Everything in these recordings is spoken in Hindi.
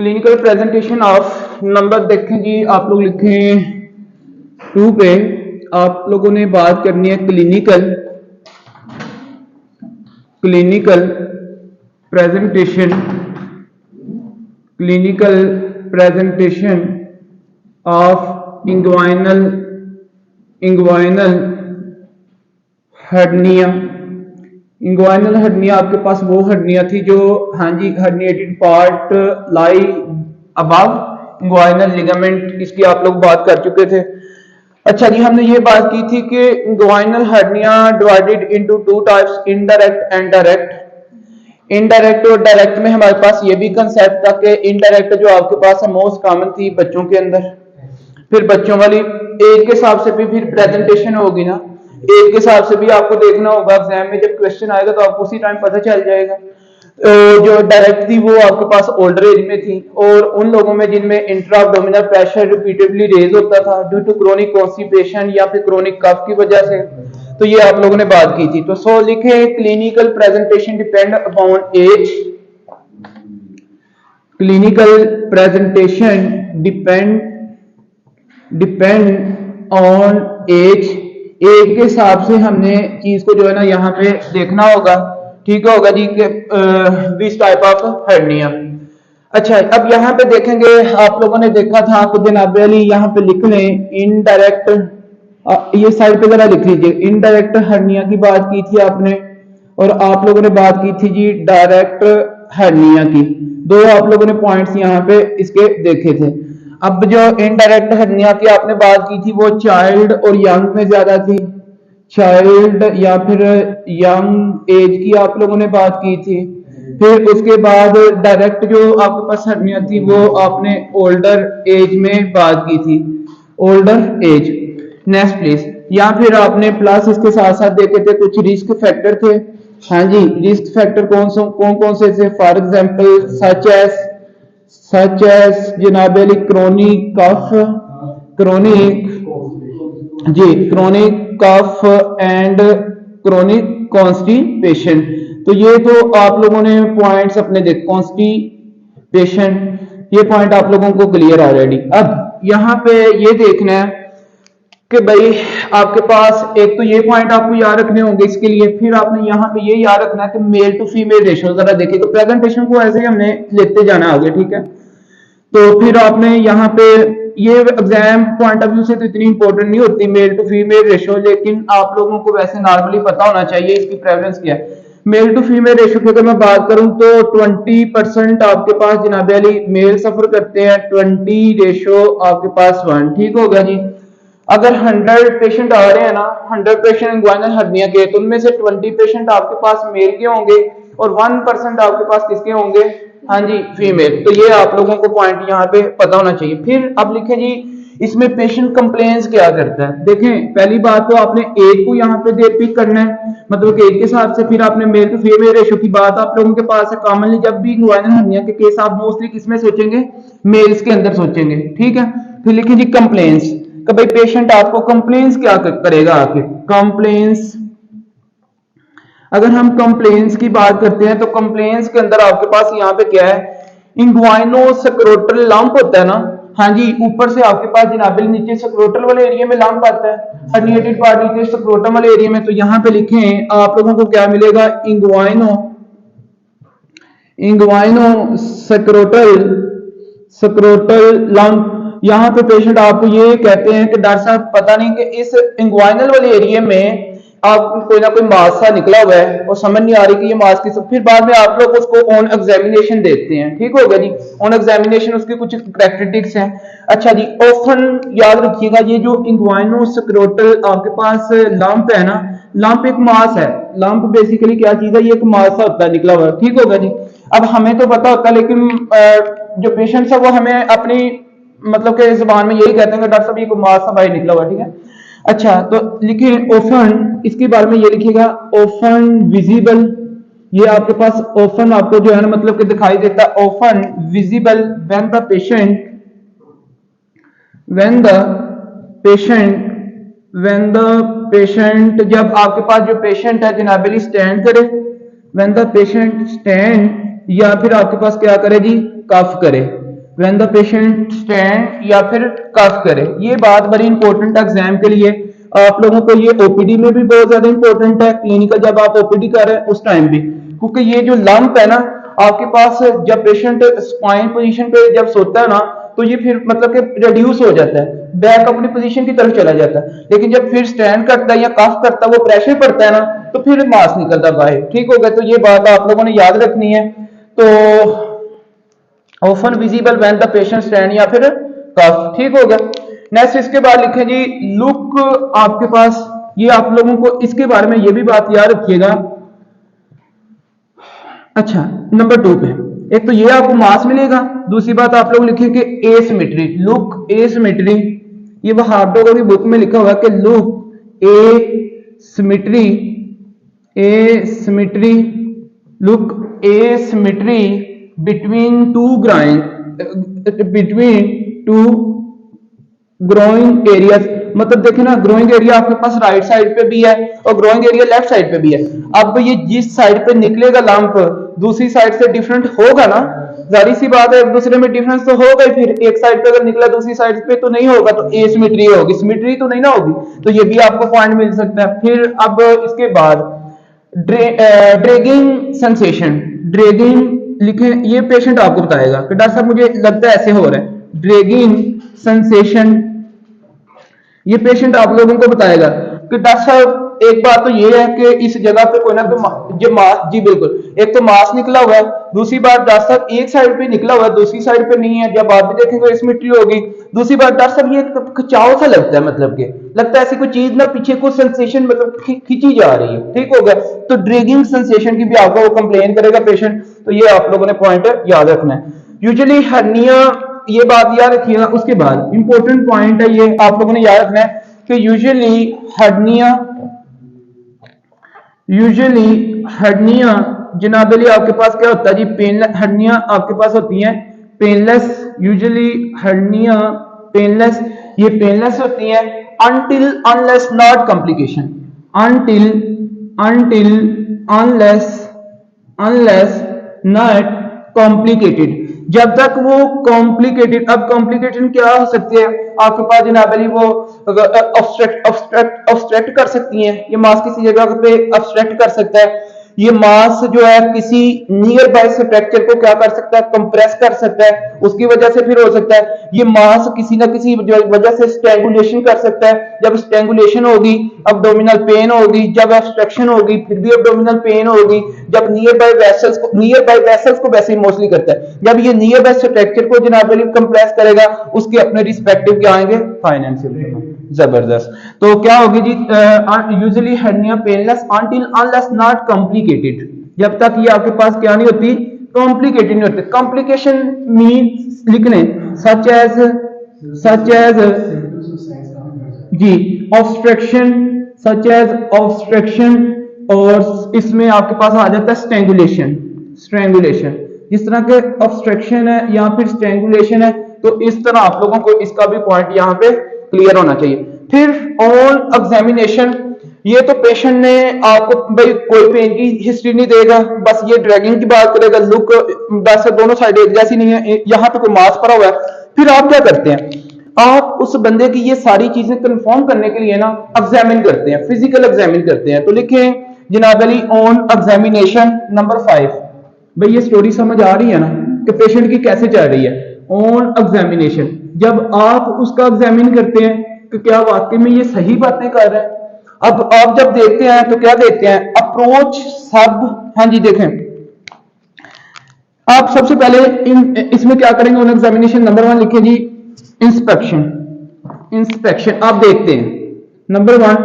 क्लिनिकल प्रेजेंटेशन ऑफ नंबर देखें जी, आप लोग लिखें 2 पे। आप लोगों ने बात करनी है clinical presentation of inguinal hernia. Inguinal hernia आपके पास वो हर्निया थी जो, हाँ जी, हर्निएटेड पार्ट लाई अबव इंग्वाइनल लिगामेंट, इसकी आप लोग बात कर चुके थे। अच्छा जी, हमने ये बात की थी कि inguinal hernia divided into 2 types, indirect and direct. Indirect और डायरेक्ट में हमारे पास ये भी कंसेप्ट था कि इनडायरेक्ट जो आपके पास है मोस्ट कॉमन थी बच्चों के अंदर, फिर बच्चों वाली एज के हिसाब से भी फिर प्रेजेंटेशन होगी ना, एज के हिसाब से भी आपको देखना होगा एग्जाम में जब क्वेश्चन आएगा तो आपको उसी टाइम पता चल जाएगा। जो डायरेक्ट थी वो आपके पास ओल्डर एज में थी और उन लोगों में जिनमें intra abdominal pressure repeatedly raise होता था ड्यू टू क्रोनिक कॉन्स्टिपेशन या फिर क्रोनिक कफ की वजह से, तो ये आप लोगों ने बात की थी। तो सो लिखे clinical presentation depend upon age, clinical presentation depend on age. Age के हिसाब से हमने चीज को जो है ना यहाँ पे देखना होगा, ठीक होगा जी, विच टाइप ऑफ हर्निया। अच्छा, अब यहाँ पे देखेंगे, आप लोगों ने देखा था कि जनाब अली यहाँ पे लिख लें इनडायरेक्ट, ये साइड पे जरा लिख लीजिए, इनडायरेक्ट हर्निया की बात की थी आपने और आप लोगों ने बात की थी जी डायरेक्ट हर्निया की। दो आप लोगों ने पॉइंट्स यहाँ पे इसके देखे थे। अब जो इनडायरेक्ट हर्निया की आपने बात की थी वो चाइल्ड और यंग में ज्यादा थी, चाइल्ड या फिर यंग एज की आप लोगों ने बात की थी। फिर उसके बाद डायरेक्ट जो आपके पास हर्निया थी वो आपने ओल्डर एज में बात की थी, ओल्डर एज। नेक्स्ट प्लीज, या फिर आपने प्लस इसके साथ साथ देखे थे कुछ रिस्क फैक्टर थे। हाँ जी, रिस्क फैक्टर कौन से थे? फॉर एग्जाम्पल सच एज जनाब अली chronic cough and chronic constipation. तो ये तो आप लोगों ने पॉइंट्स अपने देख, कॉन्स्टिपेशन, ये पॉइंट आप लोगों को क्लियर ऑलरेडी। अब यहाँ पे ये देखना है कि भाई आपके पास एक तो ये पॉइंट आपको याद रखने होंगे इसके लिए, फिर आपने यहाँ पे ये याद रखना है कि मेल टू फीमेल रेशियो जरा देखिए, तो प्रेजेंटेशन को ऐसे ही हमने लेते जाना होगा, ठीक है। तो फिर आपने यहाँ पे ये एग्जाम पॉइंट ऑफ व्यू से तो इतनी इंपॉर्टेंट नहीं होती मेल टू फीमेल रेशियो, लेकिन आप लोगों को वैसे नॉर्मली पता होना चाहिए इसकी प्रेवलेंस क्या है। मेल टू फीमेल रेशियो की अगर मैं बात करूं तो 20% आपके पास जनाब अली मेल सफर करते हैं, 20 रेशियो आपके पास 1, ठीक होगा जी। अगर 100 पेशेंट आ रहे हैं ना, 100 पेशेंट इंग्वाइनल हर्निया के, तो उनमें से 20 पेशेंट आपके पास मेल के होंगे और 1% आपके पास किसके होंगे? हाँ जी, फीमेल। तो ये आप लोगों को पॉइंट यहाँ पे पता होना चाहिए। फिर अब लिखें जी इसमें पेशेंट कंप्लेंट्स क्या करता है। देखें, पहली बात तो आपने एज को यहाँ पे पिक करना है, मतलब कि एज के हिसाब से। फिर आपने मेल टू फीमेल रेशियो की बात आप लोगों के पास है, कॉमनली जब भी इंग्वाइनल हर्निया के केस आप मोस्टली किसमें सोचेंगे? मेल्स के अंदर सोचेंगे, ठीक है। फिर लिखें जी कंप्लेंट्स, कि भाई पेशेंट आपको कंप्लेंट्स क्या करेगा आके। कंप्लेंट्स, अगर हम कंप्लेंट्स की बात करते हैं तो कंप्लेंट्स के अंदर आपके पास यहाँ पे क्या है? इंग्वाइनोस्क्रोटल लंप होता है ना, हाँ जी, ऊपर से आपके पास जनाबिल नीचे स्क्रोटल वाले एरिया में लंप आता है, हर्निएटेड पार्ट नीचे स्क्रोटम वाले एरिया में। तो यहाँ पे लिखें आप लोगों को क्या मिलेगा? Scrotal lump. यहाँ पे पेशेंट आपको ये कहते हैं कि डॉक्टर साहब पता नहीं कि इस इंग्वाइनल वाले एरिया में आप कोई ना कोई मास सा निकला हुआ है और समझ नहीं आ रही कि ये मास की सब। फिर बाद में आप लोग उसको ऑन एग्जामिनेशन देखते हैं, ठीक हो गया जी। ऑन एग्जामिनेशन उसके कुछ कैरेक्टरिस्टिक्स हैं। अच्छा जी, ऑफन याद रखिएगा ये जो इंग्वाइनोस्क्रोटल आपके पास लंप है ना, लंप एक मास है। लंप बेसिकली क्या चीज है? ये एक मास सा होता है निकला हुआ, ठीक होगा जी। अब हमें तो पता होता है, लेकिन जो पेशेंट्स है वो हमें अपनी मतलब के जुबान में यही कहते हैं कि डॉक्टर साहब ये को मास सा बाहर निकला हुआ, ठीक है। अच्छा, तो लिखिए ओफन, इसके बारे में ये लिखिएगा ओफन विजिबल। ये आपके पास ओफन आपको जो है ना मतलब कि दिखाई देता है, often visible when the patient जब आपके पास जो पेशेंट है जनाबली स्टैंड करे, व्हेन द पेशेंट स्टैंड, या फिर आपके पास क्या करे जी? कफ करे। व्हेन द पेशेंट स्टैंड या फिर कफ करे। ये बात बड़ी इंपॉर्टेंट है एग्जाम के लिए, आप लोगों को ये ओपीडी में भी बहुत ज्यादा इंपॉर्टेंट है, क्लिनिकल जब आप ओपीडी कर रहे हैं उस टाइम भी, क्योंकि ये जो लंप है ना आपके पास जब पेशेंट स्पाइन पोजीशन पे जब सोता है ना तो ये फिर मतलब कि रिड्यूस हो जाता है, बैक अपनी पोजीशन की तरफ चला जाता है, लेकिन जब फिर स्टैंड करता है या कफ करता है वो प्रेशर पड़ता है ना तो फिर मांस निकलता बाहर। ठीक हो गया, तो ये बात आप लोगों ने याद रखनी है। तो often visible when the patient stand या फिर कफ। ठीक हो गया। नेक्स्ट इसके बाद लिखें जी लुक, आपके पास ये आप लोगों को इसके बारे में ये भी बात याद रखिएगा। अच्छा, नंबर 2 पे एक तो ये आपको मास मिलेगा, दूसरी बात आप लोग लिखेंगे एसिमेट्री, लुक एसिमेट्री। ये वहां लोगों की बुक में लिखा हुआ है कि look asymmetry, asymmetry, look asymmetry between two growing areas. मतलब देखें ना, ग्रोइंग एरिया आपके पास राइट साइड पे भी है और ग्रोइंग एरिया लेफ्ट साइड पे भी है। अब ये जिस साइड पे निकलेगा लंप दूसरी साइड से डिफरेंट होगा ना, जारी सी बात है, एक दूसरे में डिफरेंस तो होगा ही, फिर एक साइड पे अगर निकला दूसरी साइड पे तो नहीं होगा, तो एसिमेट्री होगी, सिमेट्री तो नहीं ना होगी, तो ये भी आपको पॉइंट मिल सकता है। फिर अब इसके बाद ड्रैगिंग सेंसेशन, ड्रैगिंग लिखे, ये पेशेंट आपको बताएगा कि डॉक्टर साहब मुझे लगता है ऐसे हो रहा है, ड्रैगिंग सेंसेशन ये पेशेंट आप लोगों को बताएगा कि डॉक्टर साहब एक बात तो ये है कि इस जगह पे कोई ना कोई जो मास, जी बिल्कुल, एक तो मास निकला हुआ है, दूसरी बात डॉक्टर साहब एक साइड पे निकला हुआ है दूसरी साइड पे नहीं है, जब आप भी देखेंगे सिमेट्री होगी। दूसरी बात डॉक्टर साहब ये खिंचाव सा लगता है, मतलब कि लगता है ऐसी कोई चीज ना पीछे को सेंसेशन मतलब खींची जा रही है। ठीक हो गया, तो ड्रैगिंग सेंसेशन की भी आपको वो कंप्लेन करेगा पेशेंट, तो ये आप लोगों ने पॉइंट याद रखना है। यूजुअली हर्निया, ये बात याद रखिएगा। उसके बाद इंपॉर्टेंट पॉइंट है ये आप लोगों ने याद रखना है कि यूजुअली हर्निया जनाब अली आपके पास क्या होता है जी, पेन हर्निया आपके पास होती है पेनलेस, यूजुअली हर्निया पेनलेस, ये पेनलेस होती है until unless not complication, until unless not complicated, जब तक वो कॉम्प्लिकेटेड। अब कॉम्प्लिकेटेड क्या हो सकती है आपके पास जनाब अली, वो ऑब्स्ट्रक्ट कर सकती हैं, ये मास किसी जगह पे ऑब्स्ट्रक्ट कर सकता है, ये मास जो है किसी नियर बाय स्ट्रक्चर को क्या कर सकता है, कंप्रेस कर सकता है, उसकी वजह से फिर हो सकता है ये मास किसी ना किसी वजह से स्ट्रैंगुलेशन कर सकता है, जब स्ट्रैंगुलेशन होगी अब्डोमिनल पेन होगी, जब ऑब्स्ट्रक्शन होगी फिर भी अब्डोमिनल पेन होगी, जब नियर बाय वेसल्स को वैसे ही मोस्टली करता है, जब ये नियर बाय स्ट्रक्चर को जनाब कंप्रेस करेगा उसके अपने रिस्पेक्टिव क्या आएंगे, फाइनेंशियल। जबरदस्त। तो क्या होगी जी, usually hernia painless until unless not complicated, जब तक ये आपके पास क्या नहीं होती, कॉम्प्लिकेटेड नहीं होती। कॉम्प्लिकेशन मींस लिखने सच एज जी ऑब्स्ट्रक्शन, सच एज ऑब्स्ट्रक्शन, और इसमें आपके पास आ जाता है स्ट्रैंगुलेशन, जिस तरह के ऑब्स्ट्रक्शन है या फिर स्ट्रैंगुलेशन है, तो इस तरह आप लोगों को इसका भी पॉइंट यहाँ पे क्लियर होना चाहिए। फिर ऑन एग्जामिनेशन, ये तो पेशेंट ने आपको भाई कोई पेन की हिस्ट्री नहीं देगा, बस ये ड्रैगिंग की बात करेगा, लुक दस दोनों साइड एक जैसी नहीं है, यहाँ पे कोई मास पड़ा हुआ है। फिर आप क्या करते हैं, आप उस बंदे की ये सारी चीजें कंफर्म करने के लिए ना एग्जामिन करते हैं, फिजिकल एग्जामिन करते हैं। तो लिखें जनाब अली ऑन एग्जामिनेशन नंबर 5। भाई ये स्टोरी समझ आ रही है ना कि पेशेंट की कैसे चल रही है। ऑन एग्जामिनेशन, जब आप उसका एग्जामिन करते हैं कि क्या वाकई में ये सही बातें कर रहे हैं। अब आप जब देखते हैं तो क्या देखते हैं, अप्रोच सब, हाँ जी देखें, आप सबसे पहले इसमें क्या करेंगे, ऑन एग्जामिनेशन नंबर 1 लिखें जी इंस्पेक्शन आप देखते हैं। नंबर 1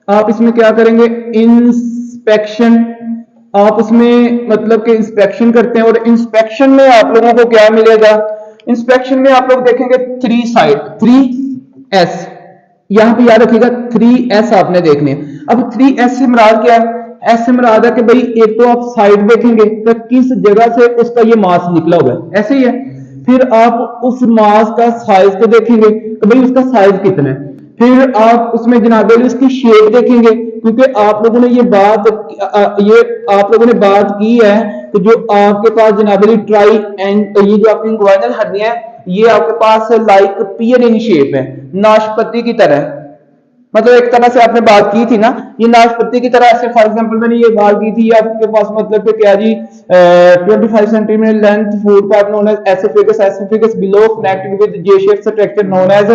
आप इसमें क्या करेंगे, इंस्पेक्शन, आप उसमें मतलब कि इंस्पेक्शन करते हैं, और इंस्पेक्शन में आप लोगों को क्या मिलेगा, इंस्पेक्शन में आप लोग देखेंगे 3S, यहां पे याद रखिएगा 3S आपने देखने। अब 3S से मुराद क्या है, एस से मुराद है कि भाई एक तो आप साइड देखेंगे तो किस जगह से उसका ये मास निकला हुआ है, ऐसे ही है। फिर आप उस मास का साइज को देखेंगे कि भाई उसका साइज कितना है। फिर आप उसमें जनाब उसकी शेप देखेंगे क्योंकि आप लोगों ने ये आप लोगों ने बात की है कि जो आपके पास जनाबली ट्राई एंड ये जो आपकी इंग्वाइनल हर्निया है ये आपके पास लाइक पियर इन शेप है, नाशपति की तरह। मतलब एक तरह से आपने बात की थी ना, ये नाशपति की तरह ऐसे, फॉर एग्जांपल मैंने ये बात की थी, ये आपके पास मतलब कि क्या जी 25 centimetre length food part known as oesophagus below connected with J shape structure known as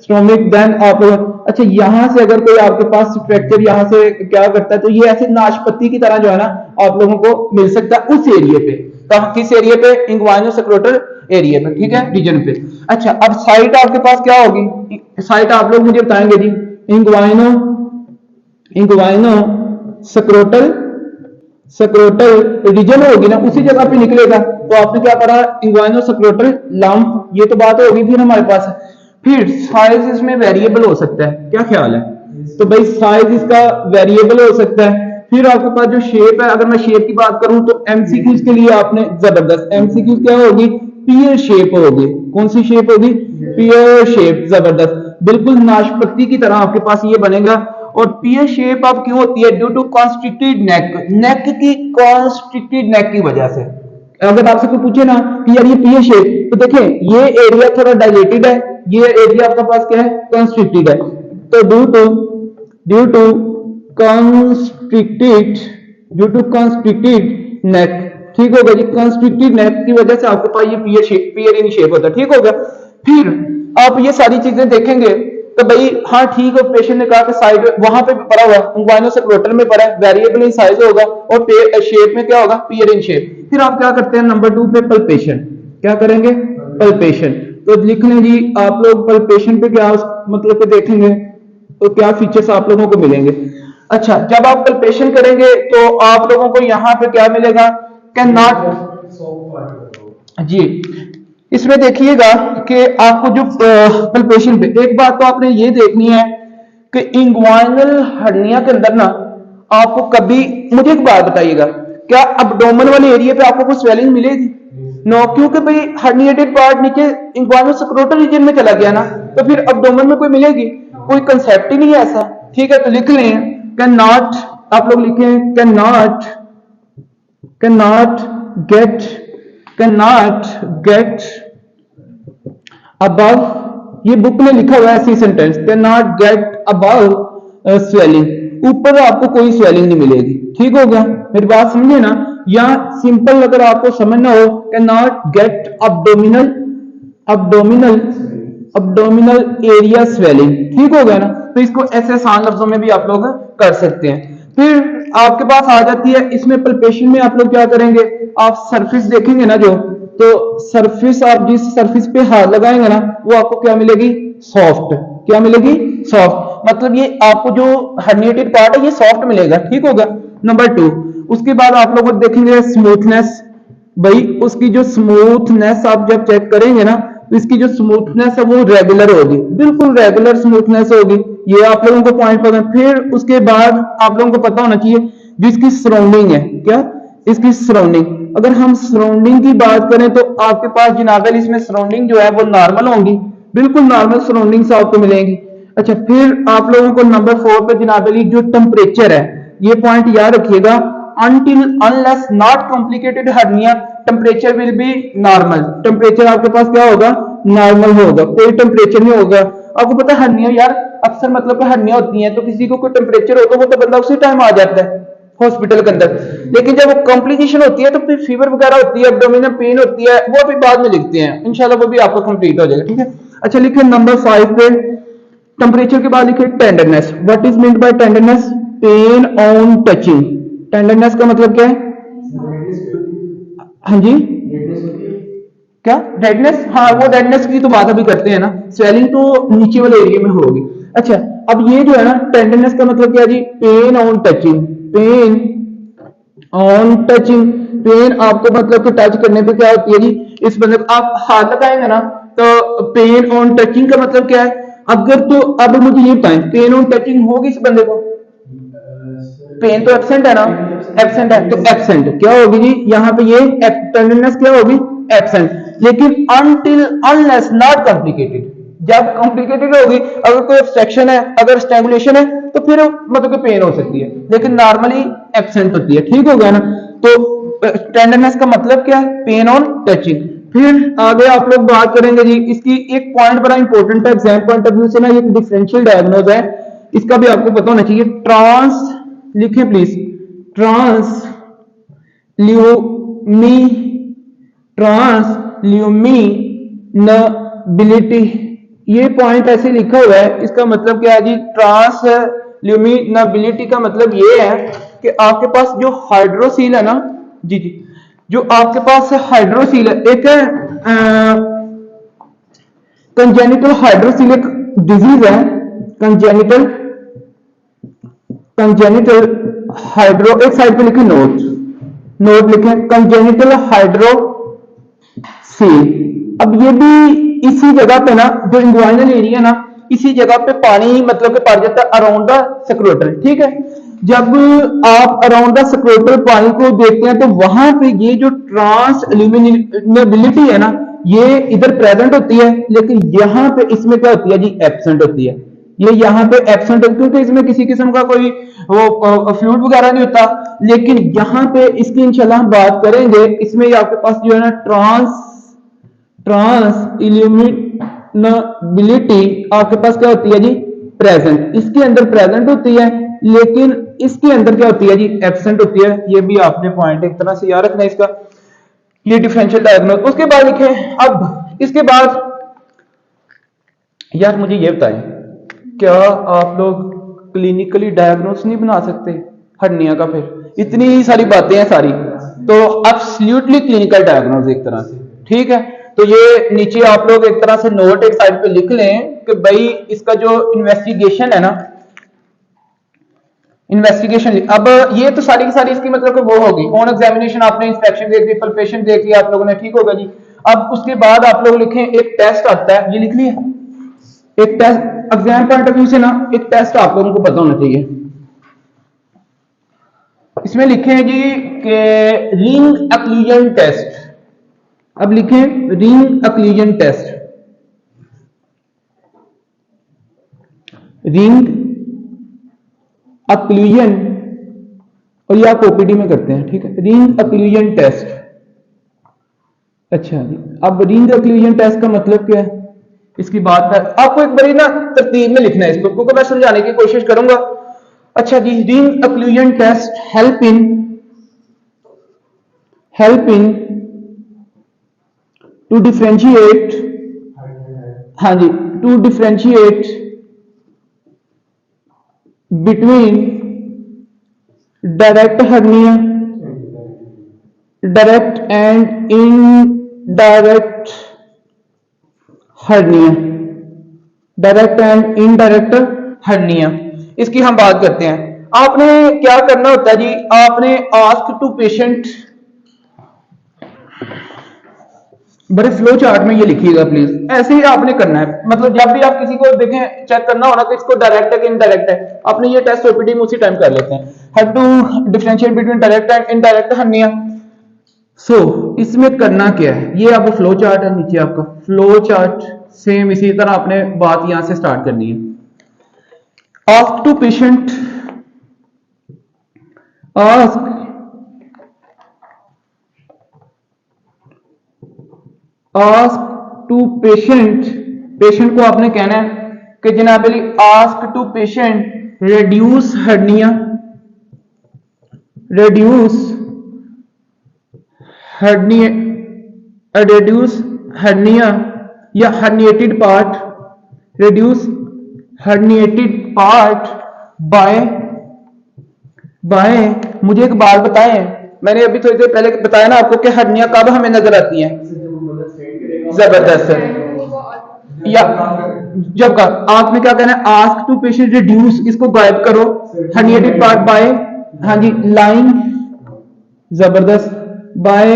stomach. Then आप अच्छा यहां से अगर कोई आपके पास स्ट्रक्चर यहां से क्या करता है तो ये ऐसे नाशपति की तरह जो है ना आप लोगों को मिल सकता है उस एरिया पे। तो किस एरिया पे? इंग्वाइनो सक्रोटल एरिया पे, ठीक है, रीजन पे। अच्छा अब साइट आपके पास क्या होगी? साइट आप लोग मुझे बताएंगे जी। इंग्वाइनो सक्रोटल रीजन होगी ना, उसी जगह पे निकलेगा। तो आपने क्या पढ़ा? इंग्वाइनो सक्रोटल लंप, ये तो बात होगी फिर हमारे पास। फिर साइज इसमें वेरिएबल हो सकता है, क्या ख्याल है? तो भाई साइज इसका वेरिएबल हो सकता है। फिर आपके पास जो शेप है, अगर मैं शेप की बात करूं तो एमसीक्यूज के लिए आपने जबरदस्त, एमसीक्यूज क्या होगी? पियर शेप होगी। कौन सी शेप होगी? पियर शेप, जबरदस्त, बिल्कुल नाशपति की तरह आपके पास ये बनेगा। और पियर शेप अब क्यों होती है? ड्यू टू कॉन्स्ट्रिक्टेड नेक की कॉन्स्ट्रिक्टेड नेक की वजह से। अगर आपसे कोई पूछे ना कि यार ये पियर शेप, तो देखें ये एरिया थोड़ा डायलेटेड है, ये एरिया आपके पास क्या है? कॉन्स्ट्रिक्टेड है। तो ड्यू टू कॉन्स्ट्रिक्टेड नेक, ठीक होगा जी, कॉन्स्ट्रिक्टेड नेक की वजह से आपके पास ये पियर इन शेप होता है, ठीक होगा। फिर आप ये सारी चीजें देखेंगे तो भाई हाँ ठीक है, पेशेंट ने कहा कि साइड वहां पे पड़ा हुआ इंग्वाइनो सक्रोटल में पड़ा है, वेरिएबल इन साइज होगा और शेप में क्या होगा? पियर इन शेप। फिर आप क्या करते हैं? नंबर 2 पे पल्पेशन, क्या करेंगे? पल्पेशन। तो लिख लें जी आप लोग पल्पेशन पे क्या मतलब पे देखेंगे तो क्या फीचर्स आप लोगों को मिलेंगे। अच्छा जब आप पल्पेशन करेंगे तो आप लोगों को यहाँ पे क्या मिलेगा? कैन नॉट जी। इसमें देखिएगा कि आपको जो पल्पेशन पे एक बात तो आपने ये देखनी है कि इंग्वाइनल हर्निया के अंदर ना आपको कभी, मुझे एक बात बताइएगा, क्या अब्डोमेन वाले एरिया पे आपको कोई स्वेलिंग मिलेगी? नो, क्योंकि भाई हर्निएटेड पार्ट नीचे इंग्वाइनो सक्रोटल रीजन में चला गया ना, तो फिर अब्डोमेन में कोई मिलेगी? कोई कंसेप्ट ही नहीं है ऐसा, ठीक है। तो लिख लें कैन नॉट, आप लोग लिखें कैन नॉट गेट अबव, ये बुक में लिखा हुआ है ऐसी sentence, can not gate above swelling, ऊपर आपको कोई स्वेलिंग नहीं मिलेगी, ठीक हो गया। मेरी बात समझे ना? या सिंपल अगर आपको समझना हो, can not gate abdominal area swelling, ठीक हो गया ना। तो इसको ऐसे आसान लफ्जों में भी आप लोग कर सकते हैं। फिर आपके पास आ जाती है इसमें पल्पेशन में आप लोग क्या करेंगे? आप सरफेस देखेंगे ना, जो तो सरफेस आप जिस सरफेस पे हाथ लगाएंगे ना वो आपको क्या मिलेगी? सॉफ्ट। क्या मिलेगी? सॉफ्ट। मतलब ये आपको जो हर्निएटेड पार्ट है ये सॉफ्ट मिलेगा, ठीक होगा। नंबर 2, उसके बाद आप लोग देखेंगे स्मूथनेस। भाई उसकी जो स्मूथनेस आप जब चेक करेंगे ना तो इसकी जो स्मूथनेस है वो रेगुलर होगी, बिल्कुल रेगुलर स्मूथनेस होगी, ये आप लोगों को पॉइंट पता है। फिर उसके बाद आप लोगों को पता होना चाहिए जिसकी सराउंडिंग है, क्या? इसकी सराउंडिंग। अगर हम सराउंडिंग की बात करें तो आपके पास जनाबल इसमें सराउंडिंग जो है वो नॉर्मल होंगी, बिल्कुल नॉर्मल सराउंडिंग्स आपको मिलेंगी। अच्छा फिर आप लोगों को नंबर 4 पे जनाबली जो टेम्परेचर है, ये पॉइंट याद रखिएगा, until unless not complicated hernia temperature will be normal। Temperature आपके पास क्या होगा? नॉर्मल होगा, कोई टेम्परेचर नहीं होगा। आपको पता है हर्निया यार अक्सर मतलब कि हर्निया होती है तो किसी को कोई टेम्परेचर हो तो वो तो बंदा उसी टाइम आ जाता है हॉस्पिटल के अंदर, लेकिन जब वो कॉम्प्लिकेशन होती है तो फिर फीवर वगैरह होती है, एब्डोमिनल पेन होती है, वो अभी बाद में लिखते हैं, इंशाल्लाह वो भी आपको कंप्लीट हो जाएगा, ठीक है। अच्छा लिखे नंबर 5 पे टेम्परेचर के बाद लिखे tenderness. What is meant by tenderness? Pen on touching. Tenderness का मतलब क्या है? हाँ जी, क्या रेडनेस? हाँ वो रेडनेस की तो बात अभी करते हैं ना, स्वेलिंग तो नीचे वाले एरिया में होगी। अच्छा अब ये जो है ना टेंडरनेस का मतलब क्या जी? Pain on touching. Pain on touching, pain आपको मतलब कि टच करने पे क्या होती है जी? इस बंदे को आप हाथ लगाएंगे ना तो पेन ऑन टचिंग का मतलब क्या है? अगर तो अब मुझे ये बताएं पेन ऑन टचिंग होगी इस बंदे को? पेन तो एब्सेंट है ना, एब्सेंट है तो एब्सेंट क्या होगी जी? यहाँ पे ये टेंडरनेस क्या होगी? एब्सेंट। लेकिन अनटिल अनलेस नॉट कॉम्प्लिकेटेड, जब कॉम्प्लिकेटेड होगी, अगर कोई ऑब्स्ट्रक्शन है, अगर स्ट्रैंगुलेशन है, तो फिर मतलब कि पेन हो सकती है, लेकिन नॉर्मली एब्सेंट होती है। ठीक हो गया ना। तो टेंडरनेस का मतलब क्या है? Pen on touching. फिर आगे आप लोग बात करेंगे जी, इसकी एक पॉइंट बड़ा इंपॉर्टेंट है एग्जाम पॉइंट ऑफ व्यू से ना, ये डिफरेंशियल डायग्नोज है, इसका भी आपको पता होना चाहिए। ट्रांस लिखें प्लीज, ट्रांस ल्यूमी, ट्रांस ल्यूमिनबिलिटी, ये पॉइंट ऐसे लिखा हुआ है, इसका मतलब क्या है जी? ट्रांस ल्यूमिनबिलिटी का मतलब ये है कि आपके पास जो हाइड्रोसील है ना जी, जो आपके पास हाइड्रोसील है, एक कंजेनिटल हाइड्रोसीलिक डिजीज है, कंजेनिटल हाइड्रो, एक साइड पे लिखे नोट लिखे कंजेनिटल हाइड्रोसील। अब ये भी इसी जगह पे ना, जो इंग्वाइनल एरिया ना, इसी जगह पे पानी मतलब कि पड़ जाता है अराउंड द स्क्रोटल। ठीक है, जब आप अराउंड द स्क्रोटल पानी को देखते हैं तो वहां पे ये जो ट्रांस इल्यूमिनेबिलिटी है ना, ये इधर प्रेजेंट होती है, लेकिन यहाँ पे इसमें क्या होती है जी? एब्सेंट होती है। ये यहाँ पे एब्सेंट है क्योंकि इसमें किसी किस्म का कोई वो फ्लूइड वगैरह नहीं होता, लेकिन यहाँ पे इसकी इंशाल्लाह हम बात करेंगे। इसमें आपके पास जो है ना ट्रांस इल्यूमिनेबिलिटी आपके पास क्या होती है जी? प्रेजेंट, इसके अंदर प्रेजेंट होती है, लेकिन इसके अंदर क्या होती है जी? एब्सेंट होती है। ये भी आपने पॉइंट एक तरह से याद रखना है इसका। ये डिफरेंशियल डायग्नोज। उसके बाद लिखे, अब इसके बाद यार मुझे ये बताएं, क्या आप लोग क्लिनिकली डायग्नोस नहीं बना सकते हर्निया का? फिर इतनी सारी बातें हैं सारी, तो एब्सोल्युटली क्लिनिकल डायग्नोस एक तरह से। ठीक है, तो ये नीचे आप लोग एक तरह से नोट एक साइड पे लिख लें कि भाई इसका जो इन्वेस्टिगेशन है ना, इन्वेस्टिगेशन। अब ये तो सारी की सारी इसकी मतलब कि वो होगी ऑन एग्जामिनेशन, आपने इंस्पेक्शन देख ली, पल्पेशन देख लिया आप लोगों ने, ठीक होगा जी। अब उसके बाद आप लोग लिखें, एक टेस्ट आता है, ये लिख लिया, एक test exam point of view से ना, एक टेस्ट आप लोगों को पता होना चाहिए। इसमें लिखें जी कि रिंग अक्लूजन टेस्ट। अब लिखें ring occlusion test, ring occlusion, और ये आप ओपीडी में करते हैं। ठीक है, रिंग अक्लूजन टेस्ट। अच्छा जी, अब रिंग अक्लूजन टेस्ट का मतलब क्या है? इसकी बात है, आपको एक बड़ी ना तरतीब में लिखना है इसको, क्योंकि मैं समझाने की कोशिश करूंगा। अच्छा जी, ring occlusion test help in to differentiate, हाँ जी, to differentiate between direct hernia, direct and indirect hernia, direct and indirect hernia. इसकी हम बात करते हैं। आपने क्या करना होता है जी? आपने आस्क टू पेशेंट, बड़े फ्लो चार्ट में ये लिखिएगा प्लीज, ऐसे ही आपने करना है। मतलब जब भी आप किसी को देखें, चेक करना हो ना, तो इसको डायरेक्ट है कि इनडायरेक्ट है, आपने ये टेस्ट ओपीडी में उसी टाइम कर लेते हैं। Have to differentiate between direct and indirect hernia. So इसमें करना क्या है? ये आपको फ्लो चार्ट है, नीचे आपका फ्लो चार्ट, सेम इसी तरह आपने बात यहां से स्टार्ट करनी है। Ask to patient, ask to patient, patient को आपने कहना है कि जनाब अली ask to patient reduce hernia, reduce hernia या herniated part, reduce herniated part by मुझे एक बात बताएं, मैंने अभी थोड़ी देर पहले बताया ना आपको कि हर्निया कब हमें नजर आती है? जबरदस्त। या जब का आपने क्या कहना है? आस्क टू पेशेंट रिड्यूस, इसको गायब करो, हर्निएटेड पार्ट बाय, हाँ जी, लाइंग, जबरदस्त, बाय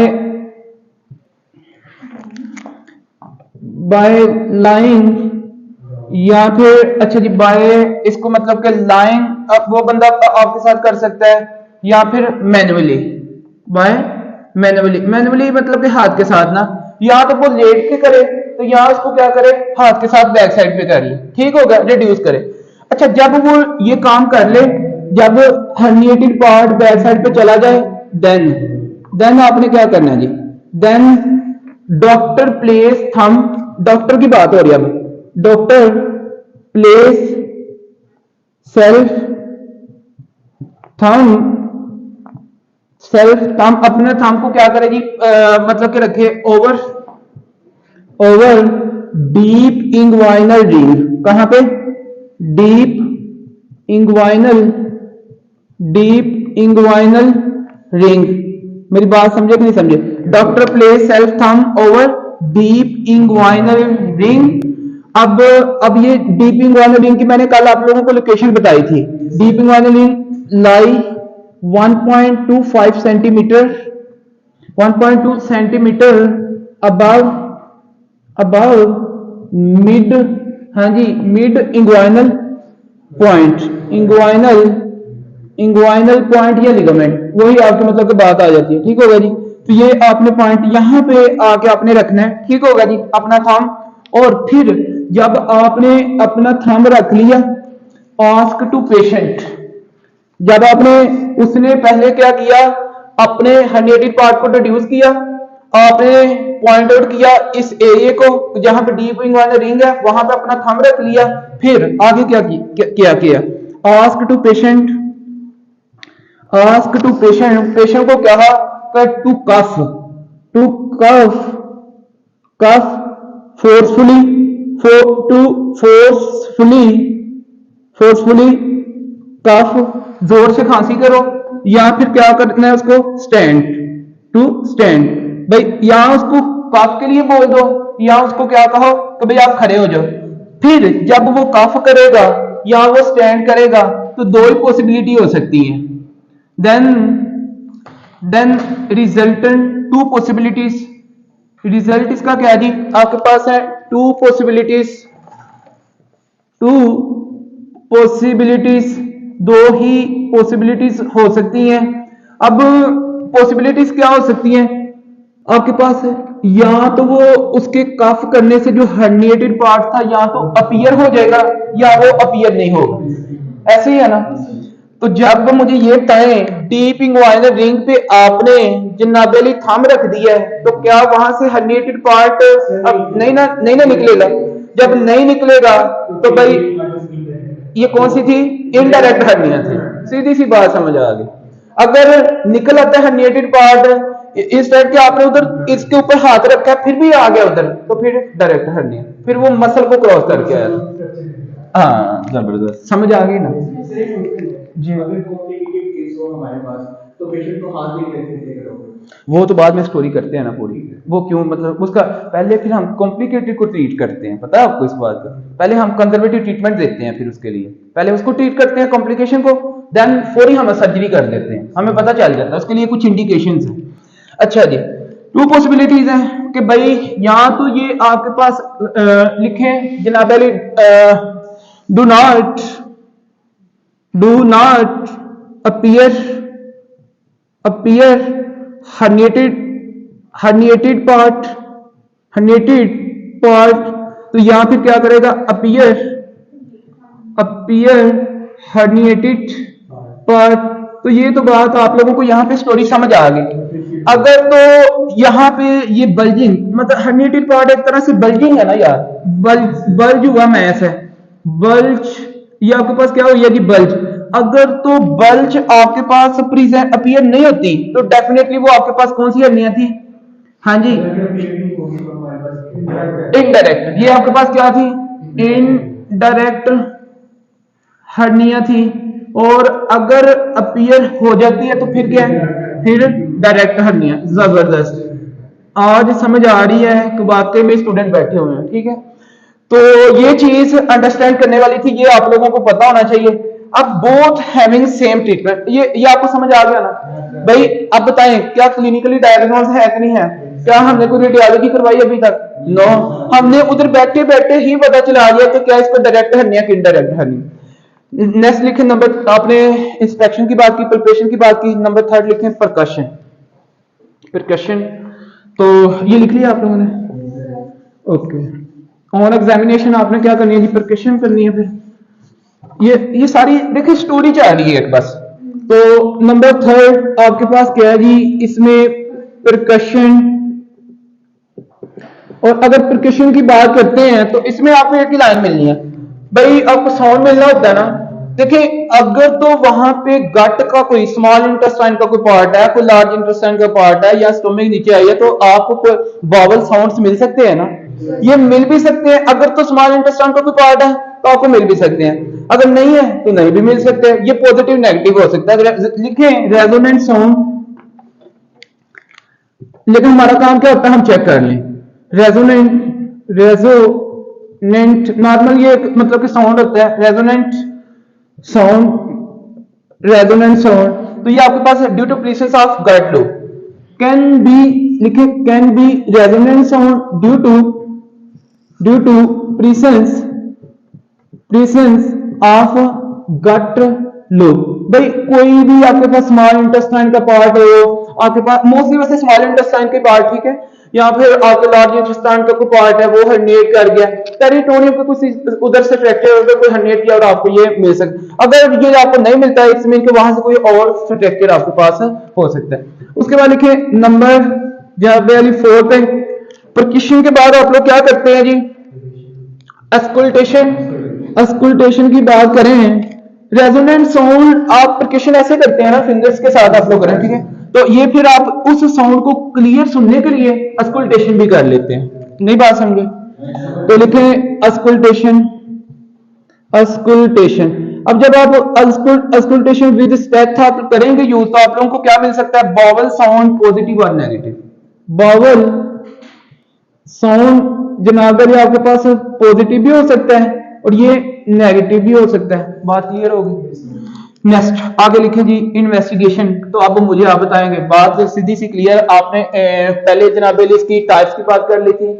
लाइंग, या फिर अच्छा जी बाय, इसको मतलब कि लाइंग वो बंदा आपके साथ कर सकता है, या फिर मैन्युअली, बाय मैन्युअली मतलब कि हाथ के साथ ना, या तो वो लेट के करे तो यहाँ उसको क्या करे, हाथ के साथ बैक साइड पे कर ले, ठीक होगा, रिड्यूस करे। अच्छा, जब वो ये काम कर ले, जब हर्निएटेड पार्ट बैक साइड पे चला जाए, देन आपने क्या करना है जी, then doctor place thumb, doctor की बात हो रही है अब, doctor place self thumb, self thumb, अपने थंब को क्या करे जी, मतलब कि रखे ओवर डीप इंग्वाइनल रिंग, कहां पे, डीप इंग्वाइनल रिंग। मेरी बात समझे कि नहीं समझे? Doctor place self thumb over deep inguinal ring. अब ये डीप इंग्वाइनल रिंग की मैंने कल आप लोगों को लोकेशन बताई थी। Deep inguinal ring lie 1.25 centimetre 1.2 centimetre above mid, हाँ जी, mid inguinal point, inguinal point या लिगामेंट, वही आपकी मतलब की बात आ जाती है, ठीक होगा जी। तो ये आपने पॉइंट यहां पे आके आपने रखना है, ठीक होगा जी, अपना थंब। और फिर जब आपने अपना थंब रख लिया, आस्क टू पेशेंट, जब आपने, उसने पहले क्या किया, अपने हर्निएटेड पार्ट को रिड्यूस किया, आपने पॉइंट आउट किया इस एरिया को जहां पे डीप इंग्वाइनल रिंग है, वहां पे अपना थंब रख लिया, फिर आगे क्या किया, आस्क टू पेशेंट, पेशेंट को कहा टू कफ फोर्सफुली, कफ, जोर से खांसी करो, या फिर क्या करना है उसको, स्टैंड भाई, या उसको कफ के लिए बोल दो, या उसको क्या कहो कि भाई आप खड़े हो जाओ। फिर जब वो कफ करेगा या वो स्टैंड करेगा, तो दो ही पॉसिबिलिटी हो सकती है, then resultant two possibilities, result इसका क्या है जी, आपके पास है टू पॉसिबिलिटीज, दो ही पॉसिबिलिटीज हो सकती हैं। अब पॉसिबिलिटीज क्या हो सकती हैं आपके पास है, या तो वो उसके कफ करने से जो हर्निएटेड पार्ट था या तो अपीयर हो जाएगा या वो अपीयर नहीं होगा, ऐसे ही है ना। तो जब मुझे ये बताएं डीप इंग्वाइनल रिंग पे आपने जनाबेली थंब रख दिया है, तो क्या वहां से हर्निएटेड पार्ट अब नहीं ना निकलेगा? जब नहीं निकलेगा तो भाई ये कौन सी थी, इनडायरेक्ट हर्निया थी, सीधी सी बात समझ आ गई। अगर निकल आता है हर्निएटेड पार्ट इस टाइप के, आपने उधर इसके ऊपर हाथ रखा फिर भी आ गया उधर, तो फिर डायरेक्ट हर्निया, फिर वो मसल को क्रॉस करके आया। हाँ, जबरदस्त, समझ आ गई ना जी। अगर कॉम्प्लिकेटेड केस हो हमारे पास, तो पेशेंट को हाथ नहीं रखते थे डॉक्टर, वो तो बाद में स्टोरी करते हैं ना पूरी, वो क्यों, मतलब उसका पहले फिर हम कॉम्प्लिकेटेड को ट्रीट करते हैं, पता है आपको इस बात का? पहले हम कंजर्वेटिव ट्रीटमेंट देते हैं, फिर उसके लिए पहले उसको ट्रीट करते हैं कॉम्प्लिकेशन को, देन फौरी हम सर्जरी कर देते हैं, हमें पता चल जाता है उसके लिए कुछ इंडिकेशंस हैं। अच्छा जी, टू पॉसिबिलिटीज हैं कि भाई या तो ये आपके पास लिखें जनाब Ali, do not appear herniated part, तो यहां फिर क्या करेगा, अपीयर हर्निएटेड पार्ट। तो ये तो बात आप लोगों को यहाँ पे स्टोरी समझ आ गई। अगर तो यहाँ पे ये बल्जिंग, मतलब हर्निएटेड पार्ट एक तरह से बल्जिंग है ना यार, बल्ज हुआ मैस है, बल्ज, ये आपके पास क्या हुई है जी, बल्ज। अगर तो बल्ज आपके पास प्रेजेंट अपीयर नहीं होती, तो डेफिनेटली वो आपके पास कौन सी हर्निया थी, हाँ जी, इनडायरेक्ट, ये आपके पास क्या थी, इनडायरेक्ट हर्निया थी। और अगर अपीयर हो जाती है तो फिर क्या है, फिर डायरेक्ट हर्निया। जबरदस्त, आज समझ आ रही है कि वाकई में स्टूडेंट बैठे हुए हैं, ठीक है। तो ये चीज अंडरस्टैंड करने वाली थी, ये आप लोगों को पता होना चाहिए। अब बोथ हैविंग सेम ट्रीटमेंट, ये आपको समझ आ गया ना भाई? अब बताएं क्या क्लिनिकली डायग्नोज है कि नहीं है? क्या हमने कोई रेडियोलॉजी करवाई अभी तक? नो, हमने उधर बैठे बैठे ही पता चला गया कि क्या इसको डायरेक्ट हर्निया कि इनडायरेक्ट हर्निया। नेक्स्ट लिखें नंबर, आपने इंस्पेक्शन की बात की, पल्पेशन की बात की, नंबर 3 लिखें परकशन। तो ये लिख लिया आप लोगों ने? ओके, ऑन एग्जामिनेशन आपने क्या करनी है जी, परकशन करनी है। फिर ये सारी देखिए स्टोरी चल रही है एक बस। तो नंबर थर्ड आपके पास क्या है जी, इसमें परकशन। और अगर परकशन की बात करते हैं तो इसमें आपको एक ही लाइन मिलनी है भाई, आपको साउंड मिलना होता है ना। देखिए अगर तो वहां पे गट का कोई स्मॉल इंटेस्टाइन का कोई पार्ट है, कोई लार्ज इंटेस्टाइन का पार्ट है, या स्टोमक नीचे आई है, तो आपको वावल साउंड्स मिल सकते हैं ना, ये मिल भी सकते हैं। अगर तो स्मॉल इंटेस्टाइन का कोई पार्ट है तो आपको मिल भी सकते हैं, अगर नहीं है तो नहीं भी मिल सकते हैं। ये पॉजिटिव नेगेटिव हो सकता है। लिखें रेजोनेंट साउंड, लेकिन हमारा काम क्या होता है, हम चेक कर लें। रेजोनेंट नॉर्मल ये मतलब कि साउंड होता है, रेजोनेंट साउंड, रेजोनेंट साउंड। तो ये आपके पास है due to presence of gut loop, can be, लिखे can be resonant sound due to presence of gut loop. भाई कोई भी आपके पास स्मॉल इंटेस्टाइन का पार्ट हो, आपके पास मोस्टली वैसे स्मॉल इंटेस्टाइन के पार्ट, ठीक है, या फिर आपके लार्ज इंटेस्टाइन का कोई पार्ट है वो हर्निएट कर गया, पेरिटोनियम का कुछ उधर से फ्रैक्चर हो गया, कोई हर्निएट किया और आपको ये मिल सकता। अगर ये आपको नहीं मिलता है इसमें कि वहां से कोई और फ्रैक्चर आपके पास हो सकता है। उसके बाद लिखे नंबर वाली 4 पे, परकशन के बाद आप लोग क्या करते हैं जी, अस्कुल्टेशन। अस्कुल्टेशन की बात करें, रेजोनेंट साउंड आप परकशन ऐसे करते हैं ना, फिंगर्स के साथ आप लोग करें, ठीक है, तो ये फिर आप उस साउंड को क्लियर सुनने के लिए अस्कुल्टेशन भी कर लेते हैं। नहीं बात समझे, तो लिखें अस्कुल्टेशन। अस्कुल्टेशन, अब जब आप अस्कुल्टेशन विद स्टेथ आप करेंगे यूज, तो आप लोगों को क्या मिल सकता है, बावल साउंड पॉजिटिव और नेगेटिव। बावल साउंड जनाब ये आपके पास पॉजिटिव भी हो सकता है और ये नेगेटिव भी हो सकता है। बात क्लियर होगी। नेक्स्ट आगे लिखे जी इन्वेस्टिगेशन। तो अब मुझे आप बताएंगे, बात सीधी सी क्लियर। आपने पहले जनाब इसकी टाइप्स की बात कर ली थी,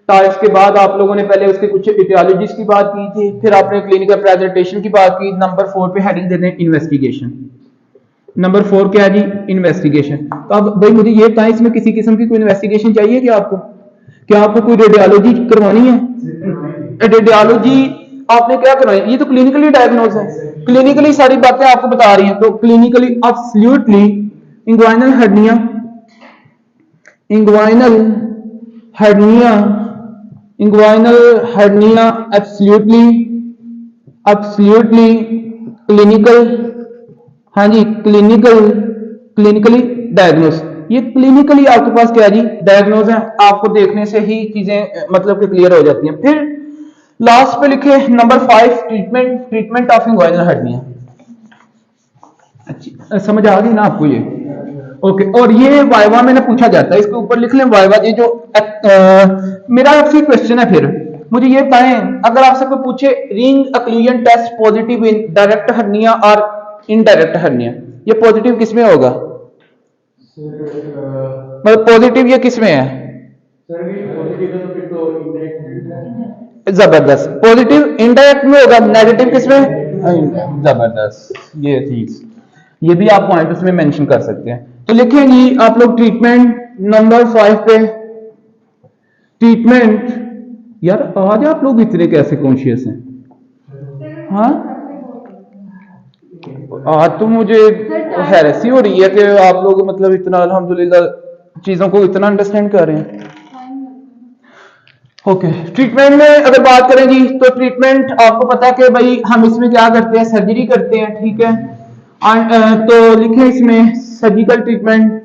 टाइप्स के बाद आप लोगों ने पहले उसके कुछ इटियोलॉजीज की बात की थी, फिर आपने क्लिनिकल प्रेजेंटेशन की बात की। नंबर 4 पे हेडिंग दे दें इन्वेस्टिगेशन। नंबर 4 क्या है जी, इन्वेस्टिगेशन। तो अब भाई मुझे ये बताएं, इसमें किसी किस्म की कोई इन्वेस्टिगेशन चाहिए क्या आपको, क्या आपको कोई रेडियोलॉजी करवानी है? रेडियोलॉजी आपने क्या करवाई, ये तो क्लिनिकली डायग्नोज है, क्लिनिकली सारी बातें आपको बता रही हैं। तो clinically absolutely inguinal hernia, inguinal hernia, inguinal hernia absolutely, absolutely clinical, हाँ जी क्लिनिकल, क्लिनिकली डायग्नोज। ये क्लिनिकली आपके पास क्या जी, डायग्नोज है, आपको देखने से ही चीजें मतलब कि क्लियर हो जाती हैं। फिर लास्ट पे लिखे number 5 treatment, treatment of inguinal hernia. अच्छी समझ आ गई ना आपको ये, ओके। और ये वाइवा में ना पूछा जाता है, इसके ऊपर लिख लें वाइवा। ये जो मेरा आपसे क्वेश्चन है, फिर मुझे ये बताएं, अगर आपसे कोई पूछे ring occlusion test positive in direct hernia और इनडायरेक्ट हर्निया, ये पॉजिटिव किसमें होगा, मतलब पॉजिटिव ये किसमें है? जबरदस्त, पॉजिटिव इनडायरेक्ट में होगा, नेगेटिव किसमें? जबरदस्त, ये चीज ये भी आप पॉइंट उसमें मेंशन कर सकते हैं। तो लिखेंगी आप लोग ट्रीटमेंट नंबर 5 पे, ट्रीटमेंट। यार आज आप लोग इतने कैसे कॉन्शियस हैं? हाँ आज तो मुझे हैरसी हो रही है कि आप लोग मतलब इतना अल्हम्दुलिल्लाह चीजों को इतना अंडरस्टैंड कर रहे हैं। ओके, ट्रीटमेंट में अगर बात करें जी, तो ट्रीटमेंट आपको पता है कि भाई हम इसमें क्या करते हैं, सर्जरी करते हैं, ठीक है। तो लिखे इसमें सर्जिकल ट्रीटमेंट,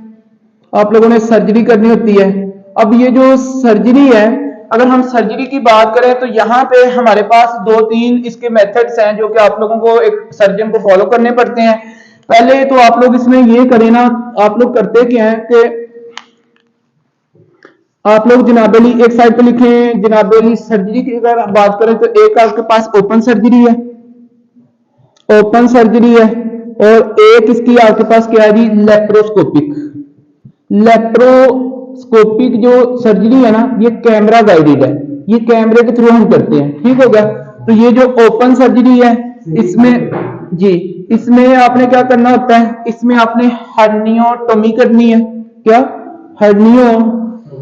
आप लोगों ने सर्जरी करनी होती है। अब ये जो सर्जरी है, अगर हम सर्जरी की बात करें तो यहाँ पे हमारे पास 2-3 इसके मेथड्स हैं जो कि आप लोगों को एक सर्जन को फॉलो करने पड़ते हैं। पहले तो आप लोग इसमें ये करें ना, आप लोग करते क्या है कि आप लोग जनाबेली एक साइड पे लिखें, जनाबेली सर्जरी की अगर बात करें तो एक आपके पास ओपन सर्जरी है, ओपन सर्जरी है, और एक इसकी आपके पास क्या है जी, लेप्रोस्कोपिक। लेप्रोस्कोपिक जो सर्जरी है ना, ये कैमरा गाइडेड है, ये कैमरे के थ्रू हम करते हैं, ठीक हो गया। तो ये जो ओपन सर्जरी है, इसमें जी इसमें आपने क्या करना होता है, इसमें आपने हर्नियोटोमी करनी है। क्या? हर्नियो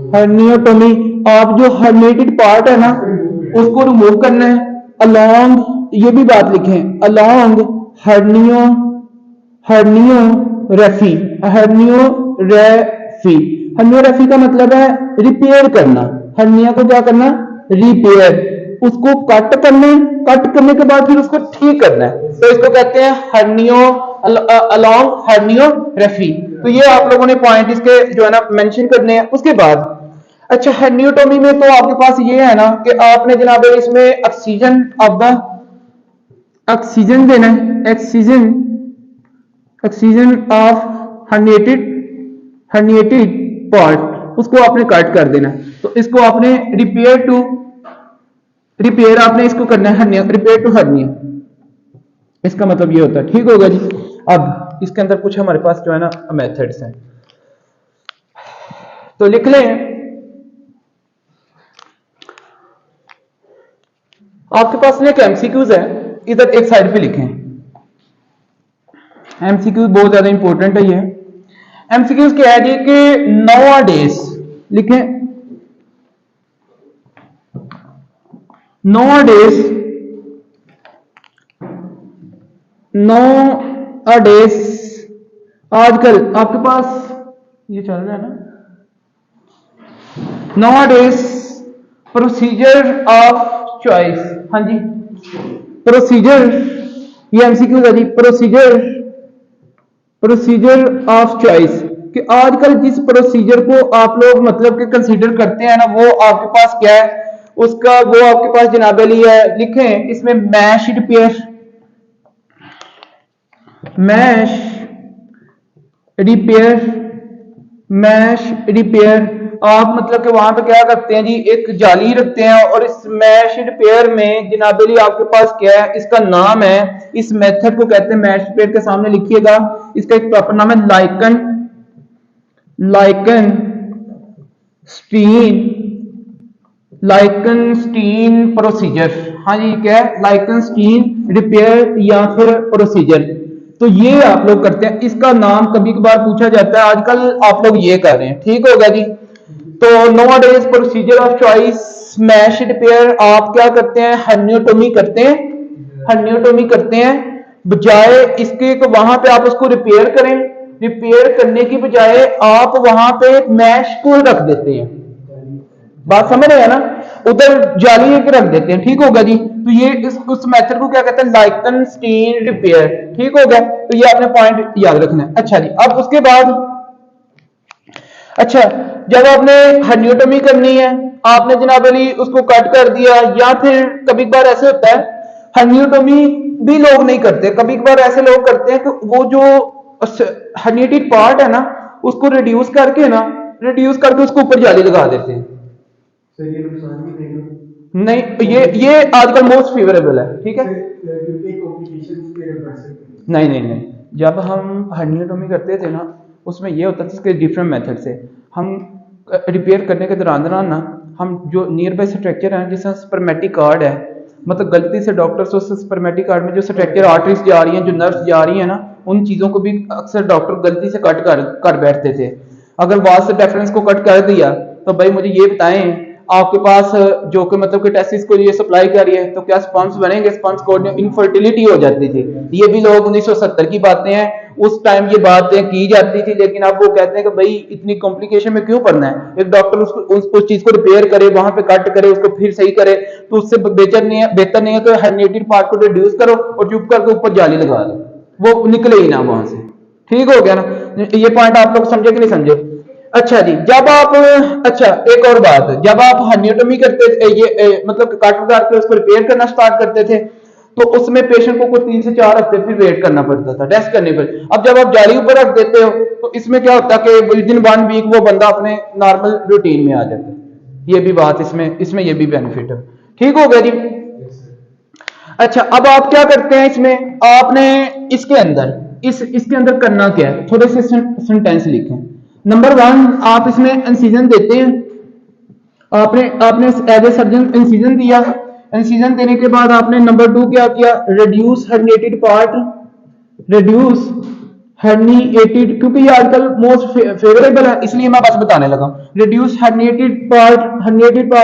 हर्नियोटोमी, आप जो हर्निएटेड पार्ट है ना उसको रिमूव करना है अलोंग, ये भी बात लिखें, अलोंग हर्नियो, हर्नियोरेफी, हर्नियोरेफी, हर्नियोरेफी का मतलब है रिपेयर करना, हर्निया को क्या करना, रिपेयर, उसको कट करना है, कट करने के बाद फिर उसको ठीक करना है, तो इसको कहते हैं हर्नियो, अलोंग हर्नियोरेफी। तो ये आप लोगों ने पॉइंट इसके जो है ना मेंशन करने हैं। उसके बाद अच्छा हर्नियोटोमी में तो आपके पास ये है ना कि आपने जनाब इसमें ऑक्सीजन ऑफ द, ऑक्सीजन देना है, oxygen, oxygen of herniated part, उसको आपने कट कर देना है, तो इसको आपने रिपेयर टू, रिपेयर आपने इसको करना है हर्निया, रिपेयर टू हर्निया, इसका मतलब ये होता है। ठीक होगा जी। अब इसके अंदर कुछ हमारे पास जो है ना मेथड्स हैं, तो लिख लें, आपके पास एक एमसीक्यूज है, इधर एक साइड पे लिखें, एमसीक्यूज बहुत ज्यादा इंपॉर्टेंट है ये। एमसीक्यूज क्या है जी कि नोअडेज, लिखें नोअडेज, नोअडेज आजकल आपके पास ये चल रहा है ना, नोअडेज प्रोसीजर ऑफ चॉइस, हाँ जी प्रोसीजर, ये एमसीक्यू है जी, प्रोसीजर, प्रोसीजर ऑफ चॉइस, कि आजकल जिस प्रोसीजर को आप लोग मतलब कि कंसीडर करते हैं ना वो आपके पास क्या है, उसका वो आपके पास जनाब अली है, लिखें इसमें mesh repair, mesh repair, mesh repair, आप मतलब कि वहां पे क्या करते हैं जी, एक जाली रखते हैं और इस मैश रिपेयर में जनाब अली आपके पास क्या है, इसका नाम है, इस मेथड को कहते हैं मैश रिपेयर, के सामने लिखिएगा, इसका एक प्रॉपर नाम है Lichten, Lichtenstein, Lichtenstein procedure, हाँ जी क्या है, लाइकन स्टीन रिपेयर या फिर प्रोसीजर, तो ये आप लोग करते हैं, इसका नाम कभी कभार पूछा जाता है, आजकल आप लोग ये कर रहे हैं। ठीक होगा जी। तो nowadays procedure of choice mesh repair, आप क्या करते हैं, हर्नियोटोमी करते हैं, हर्नियोटोमी करते हैं, बजाय इसके को वहां पे आप उसको रिपेयर करें, रिपेयर करने की बजाय आप वहां पे मैश को रख देते हैं, बात समझ रहे हैं ना, उधर जाली एक रख देते हैं। ठीक होगा जी। तो ये उस मेथड को क्या कहते हैं, लाइकन स्टीन रिपेयर। ठीक हो गया, तो ये आपने पॉइंट याद रखना है। अच्छा जी, अब उसके बाद अच्छा जब आपने हर्नियोटोमी करनी है, आपने जनाब अली उसको कट कर दिया, या फिर कभी कभार ऐसे होता है हर्नियोटोमी भी लोग नहीं करते, कभी कभार ऐसे लोग करते हैं कि वो जो हर्निएटेड पार्ट है ना उसको रिड्यूस करके ना, रिड्यूस करके उसको ऊपर जाली लगा देते हैं। ये नुकसान भी नहीं, ये आजकल मोस्ट फेवरेबल है। ठीक है, नहीं नहीं नहीं, जब हम हर्नियोटोमी करते थे ना उसमें ये होता था, इसके डिफरेंट मेथड से हम रिपेयर करने के दौरान ना हम जो नियर बाय स्ट्रक्चर है, जैसे स्पर्मेटिक कार्ड है, मतलब गलती से डॉक्टर्स उस स्पर्मेटिक कार्ड में जो स्ट्रक्चर आर्टरीज जा रही हैं, जो नर्व्स जा रही हैं ना, उन चीज़ों को भी अक्सर डॉक्टर गलती से कट कर बैठते थे। अगर वास्ट रेफरेंस को कट कर दिया तो भाई मुझे ये बताएं, आपके पास जो कि मतलब कि टेस्टिस को ये सप्लाई कर रही है, तो क्या स्पर्म्स बनेंगे? स्पर्म्स को इनफर्टिलिटी हो जाती थी। ये भी लोग 1970 की बातें हैं, उस टाइम ये बातें की जाती थी, लेकिन अब वो कहते हैं कि भाई इतनी कॉम्प्लिकेशन में क्यों पड़ना है, एक डॉक्टर उस चीज को रिपेयर करे, वहां पे कट करे, उसको फिर सही करे, तो उससे बेहतर नहीं है कि हर्निएटेड पार्ट को रिड्यूस करो और चुप करके ऊपर जाली लगा दो, वो निकले ही ना वहां से। ठीक हो गया ना, ये पॉइंट आप लोग समझे कि नहीं समझे? अच्छा जी, जब आप अच्छा एक और बात, जब आप हर्नियोटोमी करते थे, ये मतलब काट उतार के उसको रिपेयर करना स्टार्ट करते थे, तो उसमें पेशेंट को कुछ 3 से 4 हफ्ते फिर वेट करना पड़ता था, रेस्ट करने पर। अब जब आप जाली ऊपर रख देते हो तो इसमें क्या होता है कि विद इन 1 वीक वो बंदा अपने नॉर्मल रूटीन में आ जाता है। ये भी बात इसमें ये भी बेनिफिट है। ठीक हो गया जी। अच्छा, अब आप क्या करते हैं, इसमें आपने इसके अंदर इसके अंदर करना क्या है, थोड़े से सेंटेंस लिखें। नंबर 1, आप इसमें इंसिजन देते हैं, आपने एज ए सर्जन इंसिजन दिया, इंसिजन देने के बाद आपने नंबर 2 क्या किया, reduce herniated part, reduce herniated, क्योंकि ये आजकल मोस्ट फेवरेबल है इसलिए मैं बस बताने लगा। रिड्यूस हर्निएटेड पार्ट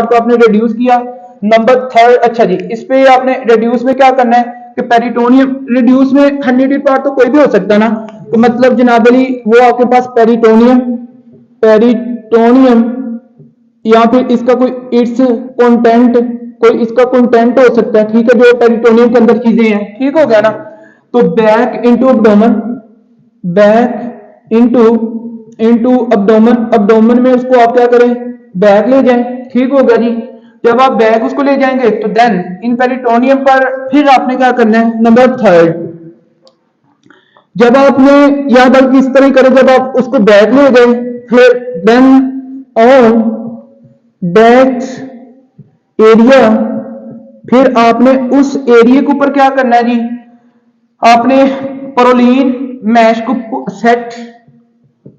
को आपने रिड्यूस किया। नंबर थर्ड, अच्छा जी, इस पे आपने रिड्यूस में क्या करना है कि पेरिटोनियम, रिड्यूस में हर्निएटेड पार्ट तो कोई भी हो सकता है ना, तो मतलब जनाब अली वो आपके पास पेरिटोनियम, पेरिटोनियम या फिर इसका कोई इट्स कंटेंट, कोई इसका कंटेंट हो सकता है, ठीक है, जो पेरिटोनियम के अंदर चीजें हैं, ठीक हो गया ना। तो back into abdomen, back into into abdomen, abdomen में उसको आप क्या करें, बैक ले जाएं, ठीक हो गया जी। जब आप बैक उसको ले जाएंगे तो देन इन पेरिटोनियम पर फिर आपने क्या करना है, नंबर थर्ड, जब आपने, या बल्कि इस तरह करें, जब आप उसको बैक ले गए फिर देन ऑन दैट एरिया, फिर आपने उस एरिया के ऊपर क्या करना है जी, आपने प्रोलीन मैश को सेट,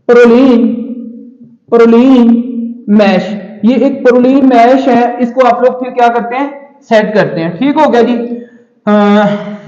प्रोलीन प्रोलीन मैश, ये एक प्रोलीन मैश है, इसको आप लोग फिर क्या करते हैं, सेट करते हैं, ठीक हो गया जी।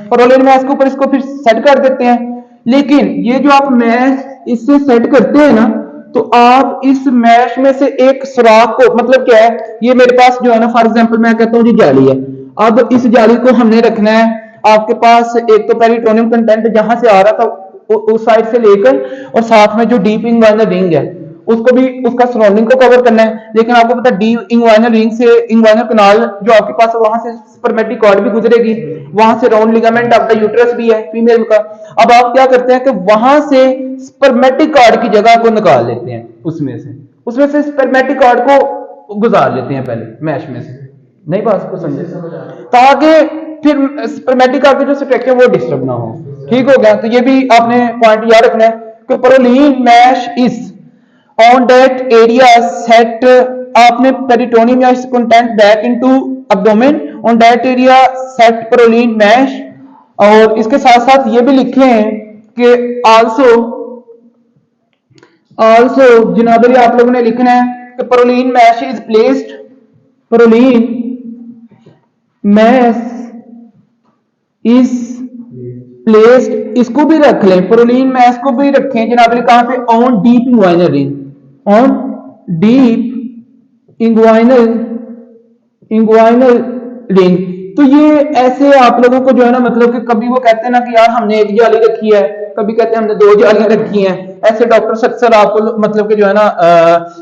प्रोलीन मैश के ऊपर इसको फिर सेट कर देते हैं। लेकिन ये जो आप मैश इससे सेट करते हैं ना, तो आप इस मैश में से एक सुराख को, मतलब क्या है, ये मेरे पास जो है ना, फॉर एग्जांपल मैं कहता हूँ जी जाली है, अब इस जाली को हमने रखना है आपके पास, एक तो पेरिटोनियम कंटेंट जहां से आ रहा था उस साइड से लेकर, और साथ में जो डीप इंग्वाइनल रिंग है उसको भी, उसका सराउंडिंग को कवर करना है। लेकिन आपको पता है डीप इंग्वाइनल रिंग से इंग्वाइनल कनाल जो आपके पास है, वहां से स्पर्मेटिक कॉर्ड भी गुजरेगी, वहां से round ligament of the uterus भी है फीमेल का। अब आप क्या करते हैं कि वहां से स्पर्मेटिक कॉर्ड की जगह को निकाल लेते हैं, उसमें से स्पर्मेटिक कॉर्ड को गुजार लेते हैं पहले मैश में से, नहीं बात को समझे, ताकि फिर स्पर्मेटिक कॉर्ड की जो स्ट्रक्चर वो डिस्टर्ब ना हो, ठीक हो गया। तो ये भी आपने पॉइंट याद रखना है कि prolene mesh is on that area set, आपने पेरिटोनियम या content back into abdomen, on that area set prolene mesh. और इसके साथ साथ ये भी लिखे हैं कि आल्सो आल्सो जनाब आप लोगों ने लिखना है कि prolene mesh is placed, prolene mesh is placed, इसको भी रख लें, प्रोलीन मैश को भी रखें जनाब, कहां पे, on deep inguinal ring, on deep inguinal ring. तो ये ऐसे आप लोगों को जो है ना, मतलब कि कभी वो कहते हैं ना कि यार हमने एक जाली रखी है, कभी कहते हैं हमने दो जालियां रखी हैं, ऐसे डॉक्टर अक्सर आपको मतलब कि जो है ना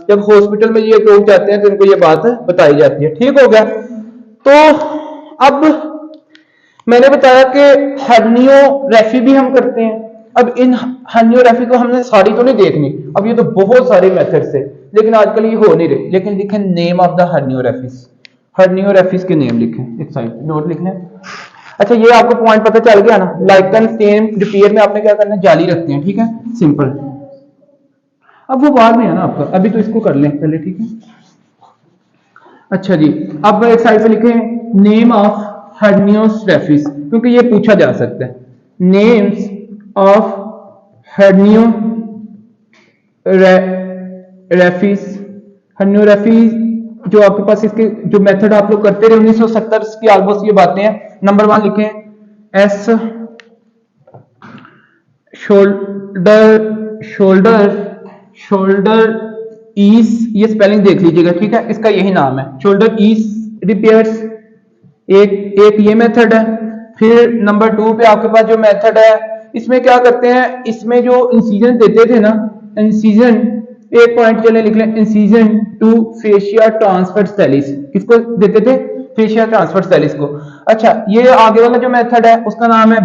जब हॉस्पिटल में ये लोग जाते हैं तो उनको ये बात बताई जाती है, ठीक हो गया। तो अब मैंने बताया कि हर्नियोरेफी भी हम करते हैं। अब इन हर्नियोरेफी को हमने सारी तो नहीं देखनी, अब ये तो बहुत सारे मेथड्स है, लेकिन आजकल ये हो नहीं रहे। लेकिन लिखें नेम ऑफ द हर्नियोरेफिस, हर्नियोरेफिस के नेम लिखें, एक साइड नोट लिख लें। अच्छा, ये आपको पॉइंट पता चल गया ना, लाइकन स्टेन रिपेयर में आपने क्या करना है, जाली रखते हैं, ठीक है, सिंपल। अब वो बाद में है ना आपका, अभी तो इसको कर लें पहले, ठीक है। अच्छा जी, अब एक साइड पे लिखें नेम ऑफ हर्नियोरेफिस, क्योंकि ये पूछा जा सकता है, नेम्स ऑफ हर्नियोरेफिस, हर्नियोरेफिस जो आपके पास, इसके जो मेथड आप लोग करते रहे 1970 की ऑलमोस्ट ये बातें हैं। नंबर 1 लिखें एस शोल्डर ईस, ये स्पेलिंग देख लीजिएगा, ठीक है, इसका यही नाम है, शोल्डर ईस रिपेयर्स, एक ये मेथड है। फिर नंबर 2 पे आपके पास जो मेथड है, इसमें क्या करते हैं, इसमें जो इंसिजन देते थे ना, इंसिजन, एक पॉइंट चले लिख लें, इंसिजन टू फेशिया ट्रांसवर्सैलिस, किसको देते थे, फेशिया ट्रांसवर्सैलिस को। अच्छा, ये आगे वाला जो मेथड है उसका नाम है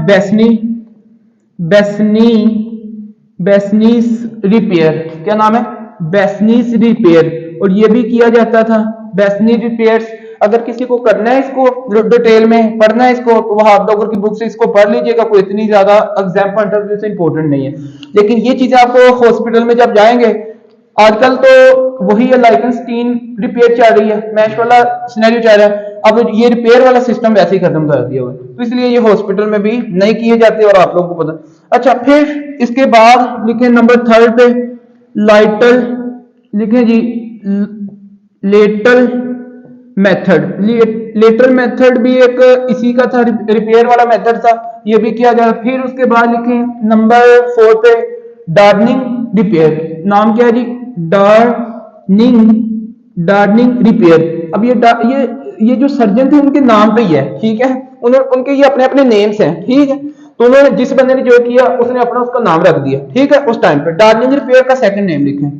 बेसनीस रिपेयर, क्या नाम है, बेसनीस रिपेयर, और ये भी किया जाता था बेसनी रिपेयर्स। अगर किसी को करना है इसको डिटेल में पढ़ना है इसको, तो वहां आप लोगों की बुक से इसको पढ़ लीजिएगा, कोई इतनी ज्यादा एग्जाम पॉइंट ऑफ व्यू से इंपॉर्टेंट नहीं है। लेकिन ये चीजें आपको हॉस्पिटल में जब जाएंगे, आजकल तो वही है, लाइकनस्टीन रिपेयर चल रही है, मैश वाला सिनेरियो चल रहा है, अब ये रिपेयर वाला सिस्टम वैसे ही खत्म कर दिया हुआ है, तो इसलिए ये हॉस्पिटल में भी नहीं किए जाते और आप लोगों को पता। अच्छा, फिर इसके बाद लिखें नंबर 3 पे लाइटल, लिखें जी लेटल मेथड, लेटरल मेथड भी एक इसी का था, रिपेयर वाला मेथड था, ये भी किया गया। फिर उसके बाद लिखें नंबर 4 पे डार्निंग रिपेयर। नाम क्या है जी? Darning repair. अब ये जो सर्जन थे उनके नाम पे ही है, ठीक है, उनके ये अपने अपने नेम्स हैं, ठीक है। तो उन्होंने जिस बंदे ने जो किया उसने अपना उसका नाम रख दिया, ठीक है, उस टाइम पे। डार्निंग रिपेयर का सेकंड नेम लिखें,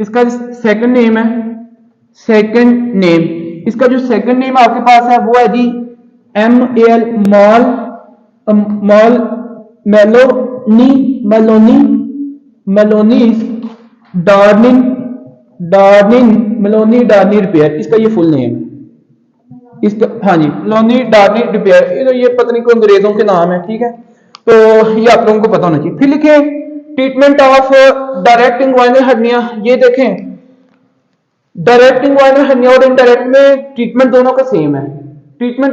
इसका सेकंड नेम है, सेकंड नेम, इसका जो सेकंड नेम आपके पास है वो है जी MAL, मॉल मेलोनीस डार्निंग रिपेयर, इसका ये फुल नेम है इसका। हाँ जी, मेलोनी डार्निंग रिपेयर, ये पता नहीं कोई अंग्रेजों के नाम है, ठीक है, तो ये आप लोगों को पता होना चाहिए। फिर लिखें treatment of direct inguinal hernia. ये देखें डायरेक्ट इंग्वाइनल हर्निया और इनडायरेक्ट में ट्रीटमेंट दोनों का सेम है, प्रिंसिपल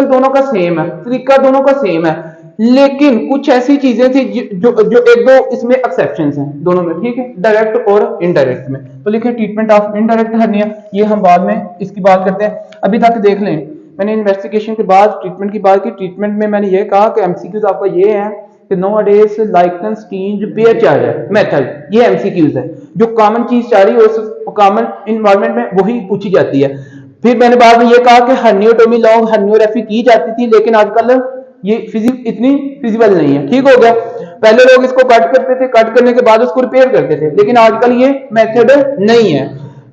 दोनों का सेम है, तरीका दोनों का सेम है, लेकिन कुछ ऐसी चीजें थी जो एक दो इसमें एक्सेप्शंस हैं दोनों में, ठीक है, डायरेक्ट और इनडायरेक्ट में। तो लिखे ट्रीटमेंट ऑफ इनडायरेक्ट हर्निया, ये हम बाद में इसकी बात करते हैं। अभी तक देख लें, मैंने इन्वेस्टिगेशन के बाद ट्रीटमेंट की बात की। ट्रीटमेंट में मैंने ये कहा कि एमसीक्यूज आपका ये है कि नोअडेज लाइकेनस्टीन रिपेयर चार्जर मेथड, ये एमसीक्यूज है, जो कॉमन चीज चाह रही है उस कॉमन इन्वायरमेंट में वही पूछी जाती है। फिर मैंने बाद में ये कहा कि हर्नियोटोमी लॉन्ग हर्नियोग्राफी की जाती थी, लेकिन आजकल ये इतनी फिजिबल नहीं है, ठीक हो गया। पहले लोग इसको कट करते थे, कट करने के बाद उसको रिपेयर करते थे, लेकिन आजकल ये मेथड नहीं है।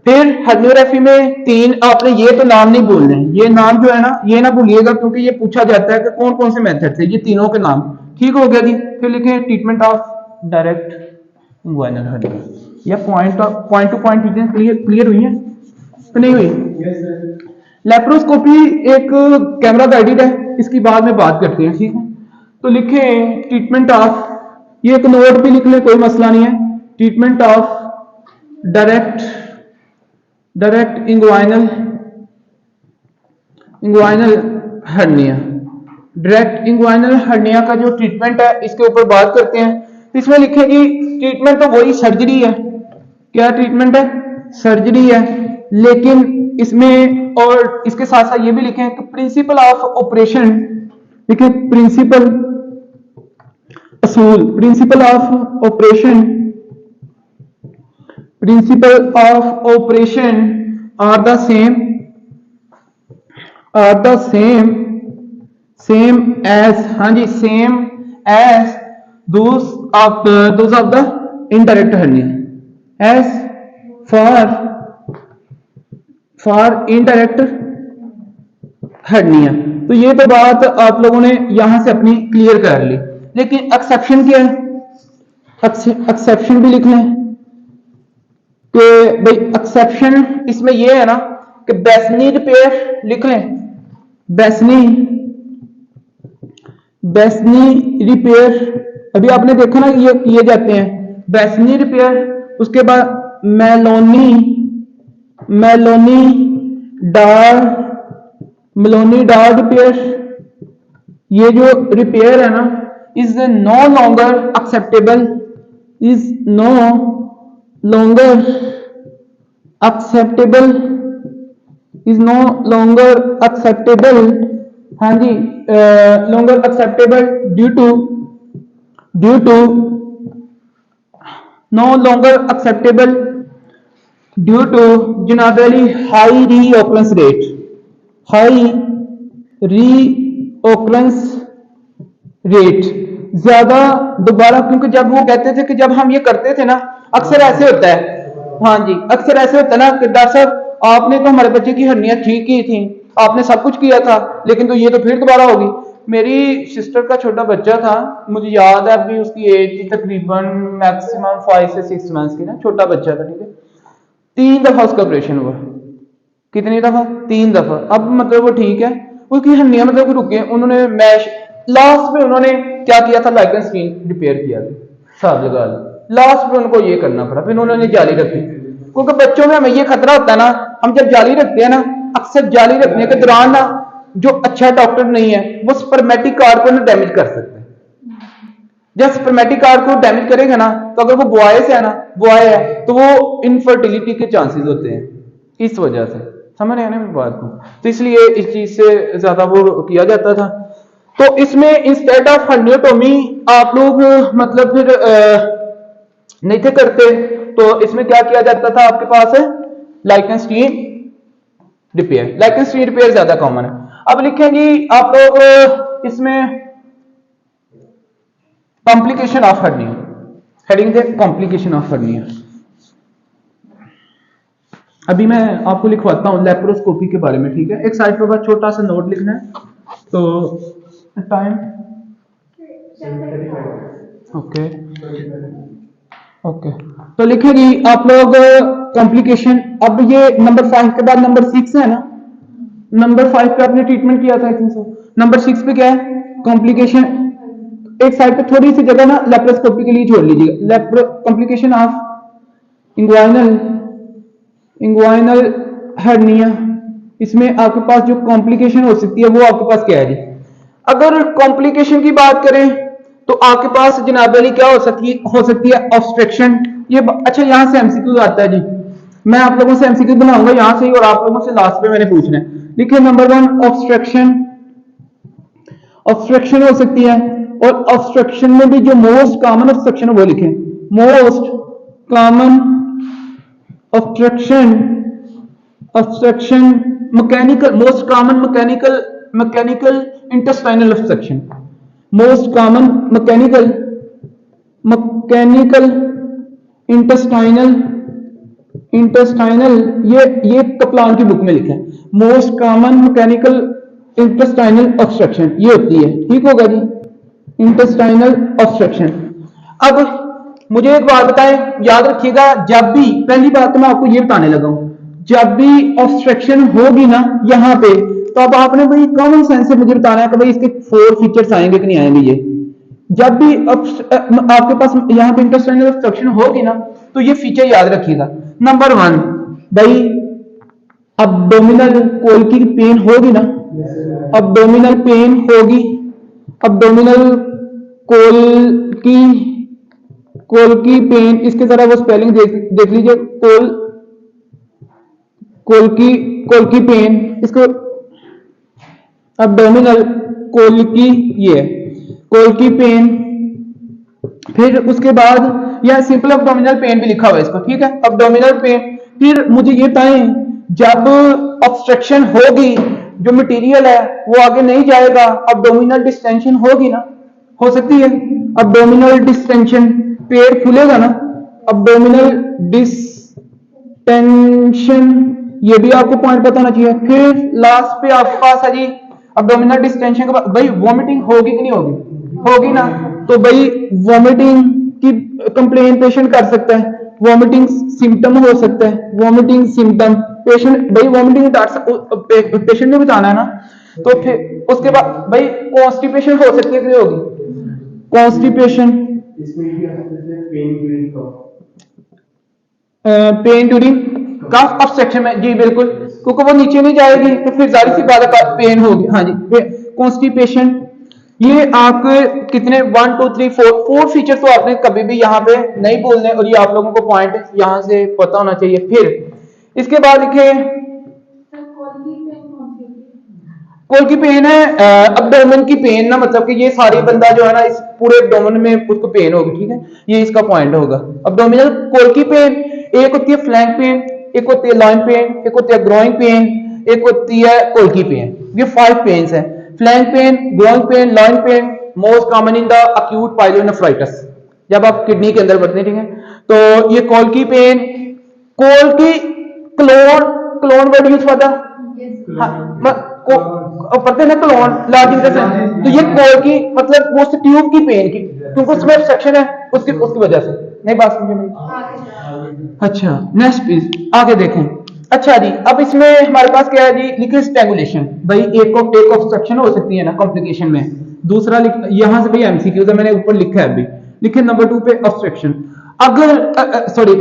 फिर हर्नियोग्राफी में 3, आपने ये तो नाम नहीं भूलने, ये नाम जो है ना ये ना भूलिएगा, क्योंकि ये पूछा जाता है कि कौन कौन से मेथड थे, ये तीनों के नाम, ठीक हो गया जी। फिर लिखे treatment of direct inguinal hernia. या पॉइंट टू पॉइंट चीजें क्लियर हुई है तो नहीं हुई? लेप्रोस्कोपी एक कैमरा गाइडेड है, इसकी बाद में बात करते हैं, ठीक है। तो लिखें ट्रीटमेंट ऑफ, ये एक नोट भी लिख लें, कोई मसला नहीं है। Treatment of direct inguinal hernia. Direct inguinal hernia का जो ट्रीटमेंट है इसके ऊपर बात करते हैं। इसमें लिखें कि ट्रीटमेंट तो वही सर्जरी है, क्या ट्रीटमेंट है? सर्जरी है, लेकिन इसमें और इसके साथ साथ ये भी लिखें कि प्रिंसिपल ऑफ ऑपरेशन, लिखें principle of operation are the same as, हाँ जी, same as those of the indirect hernia, as for indirect hernia. तो ये तो बात आप लोगों ने यहां से अपनी क्लियर कर ली, लेकिन एक्सेप्शन क्या है? एक्सेप्शन भी लिख लें कि भाई एक्सेप्शन इसमें ये है ना कि बेसनी रिपेयर लिख लें, बेसनी रिपेयर अभी आपने देखा ना ये किए जाते हैं, बेसनी रिपेयर। उसके बाद मेलोनी डार रिपेयर, ये जो रिपेयर है ना इज नो लॉन्गर एक्सेप्टेबल, हाँ जी, लॉन्गर एक्सेप्टेबल ड्यू टू जनाब अली हाई रीऑकरेंस रेट, ज्यादा दोबारा, क्योंकि जब वो कहते थे कि जब हम ये करते थे ना अक्सर ऐसे होता है, हाँ जी, अक्सर ऐसे होता है ना कि डॉक्टर साहब आपने तो हमारे बच्चे की हर्निया ठीक की थी, आपने सब कुछ किया था, लेकिन तो ये तो फिर दोबारा होगी। मेरी सिस्टर का छोटा बच्चा था, मुझे याद है अभी उसकी एज थी तकरीबन मैक्सिमम 5 से 6 मंथ्स की ना, छोटा बच्चा था, ठीक है। 3 दफा उसका ऑपरेशन हुआ। कितनी दफा? 3 दफा। अब मतलब वो ठीक है, उसकी हर्निया मतलब रुके, उन्होंने मैश लास्ट में उन्होंने क्या किया था, लाइकेनस्टीन रिपेयर किया था, साथ लगा लास्ट में उनको ये करना पड़ा, फिर उन्होंने जाली रखी, क्योंकि बच्चों में हमें ये खतरा होता है ना, हम जब जाली रखते हैं ना, अक्सर जाली रखने के दौरान ना जो अच्छा डॉक्टर नहीं है वो स्पर्मेटिक कार्ड को ना डैमेज कर सकता है। जब स्पर्मेटिक कार्ड को डैमेज करेगा ना, तो अगर वो बॉय है ना, बॉय है तो वो इनफर्टिलिटी के चांसेस होते हैं, इस वजह से, समझ रहे हैं ना मेरी बात को। तो इसलिए इस चीज से ज्यादा वो किया जाता था। तो इसमें इंस्टेड ऑफ हर्नियोटोमी आप लोग मतलब फिर नहीं थे करते, तो इसमें क्या किया जाता था आपके पास है लाइकेंस्टीन रिपेयर। लाइकेंस्टीन रिपेयर ज्यादा कॉमन है। अब लिखेंगे आप लोग इसमें complication of hernia, heading they complication of hernia. अभी मैं आपको लिखवाता हूं लेप्रोस्कोपी के बारे में, ठीक है। एक साइड पर बस छोटा सा नोट लिखना है। तो टाइम ओके ओके, तो लिखेगी आप लोग कॉम्प्लिकेशन। अब ये नंबर 5 के बाद नंबर 6 है ना, नंबर 5 पे आपने ट्रीटमेंट किया था, नंबर 6 पे क्या है कॉम्प्लिकेशन। एक साइड पे थोड़ी सी जगह ना लेप्रोस्कोपी के लिए छोड़ लीजिएगा। कॉम्प्लिकेशन ऑफ इंग्वाइनल हर्निया, इसमें आपके पास जो कॉम्प्लिकेशन हो सकती है वो आपके पास क्या है जी। अगर कॉम्प्लिकेशन की बात करें तो आपके पास जनाब अली क्या हो सकती है ऑब्स्ट्रक्शन। ये अच्छा यहां से एमसीक्यू आता है जी, मैं आप लोगों से एमसीक्यू बनाऊंगा यहां से ही, और आप लोगों से लास्ट पे मैंने पूछना है। देखिए नंबर 1 ऑब्स्ट्रक्शन, ऑब्स्ट्रक्शन हो सकती है। और ऑब्स्ट्रक्शन में भी जो मोस्ट कॉमन ऑब्स्ट्रक्शन है वो लिखें, most common obstruction, obstruction mechanical, most common mechanical intestinal obstruction, most common mechanical intestinal, ये कपलान की बुक में लिखा है। Most common mechanical intestinal obstruction ये होती है, ठीक होगा जी, इंटेस्टाइनल ऑब्स्ट्रक्शन। अब मुझे एक बात बताएं, याद रखिएगा, जब भी, पहली बात तो मैं आपको ये बताने लगा हूं, जब भी ऑब्स्ट्रक्शन होगी ना यहां पे, तो अब आपने भाई कॉमन सेंस से मुझे बताना है कि भाई इसके 4 फीचर्स आएंगे कि नहीं आएंगे। ये जब भी आपके पास यहां पे इंटेस्टाइनल ऑब्स्ट्रक्शन होगी ना, तो ये फीचर याद रखिएगा। नंबर 1 भाई अब्डोमिनल कोल की पेन होगी ना, अब्डोमिनल पेन होगी, अब्डोमिनल कोल की पेन, इसके जरा वो स्पेलिंग देख लीजिए, कोल की पेन, इसको अब्डोमिनल कोल की, ये कोल की पेन। फिर उसके बाद यह सिंपल अब्डोमिनल पेन भी लिखा हुआ है इसको, ठीक है, अब्डोमिनल पेन। फिर मुझे ये बताएं, जब ऑब्स्ट्रक्शन होगी जो मटेरियल है वो आगे नहीं जाएगा, अब्डोमिनल डिस्टेंशन होगी ना, हो सकती है अब्डोमिनल डिस्टेंशन, पेट फूलेगा ना, अब्डोमिनल डिस्टेंशन, ये भी आपको पॉइंट पता होना चाहिए। फिर लास्ट पे आपके पास है जी अब्डोमिनल डिस्टेंशन के बाद भाई वॉमिटिंग होगी कि नहीं होगी, होगी ना, तो भाई वॉमिटिंग की कंप्लेन पेशेंट कर सकता है, वॉमिटिंग सिम्टम हो सकता है, वॉमिटिंग सिम्टम पेशेंट, भाई वॉमिटिंग पेशेंट ने बताना है ना। तो फिर उसके बाद भाई कॉन्स्टिपेशन हो सकती है कि नहीं होगी, कॉन्स्टिपेशन, पेन ड्यूरिंग कफ ऑब्स्ट्रक्शन में, जी बिल्कुल, क्योंकि वो नीचे नहीं जाएगी तो फिर जाहिर सी बात है पेन होगी। हाँ जी, कॉन्स्टिपेशन, ये आपके कितने 1 2 3 4 फीचर तो आपने कभी भी यहाँ पे नहीं बोलने, और ये आप लोगों को पॉइंट यहाँ से पता होना चाहिए। फिर इसके बाद लिखे कोल की पेन है, अब्डोमेन की पेन ना, मतलब कि ये सारी बंदा जो है ना इस पूरे अब्डोमेन में उसको पेन होगी, ठीक है, ये इसका पॉइंट होगा। अब्डोमिनल कोल की पेन, एक होती है फ्लैंक पेन, एक होती है लॉइन पेन, एक होती है ग्रोइंग पेन, एक होती है कोल की पेन। ये 5 पेन्स हैं, flank pain, growing pain, loin pain, most common in the acute pyelonephritis, जब आप किडनी के अंदर बढ़ते हैं, ठीक है। तो ये कोल की पेन, कोल की क्लोन वर्ड यूज हुआ था, पढ़ते ना क्लोन लार्ज इंटेस्टाइन, तो ये कोल की मतलब वो ट्यूब की पेन की, क्योंकि उसमें ऑब्स्ट्रक्शन है उसकी वजह से, नहीं बात समझे मेरी। अच्छा नेक्स्ट प्लीज आगे देखें। अच्छा जी, अब इसमें हमारे पास क्या है जी, लिखे स्ट्रैंगुलेशन, भाई एक ऑब्स्ट्रक्शन हो सकती है ना कॉम्प्लिकेशन में, दूसरा यहां से भाई एमसीक्यू था मैंने ऊपर लिखा है अभी, लिखे नंबर 2 पे ऑब्स्ट्रक्शन, अगर सॉरी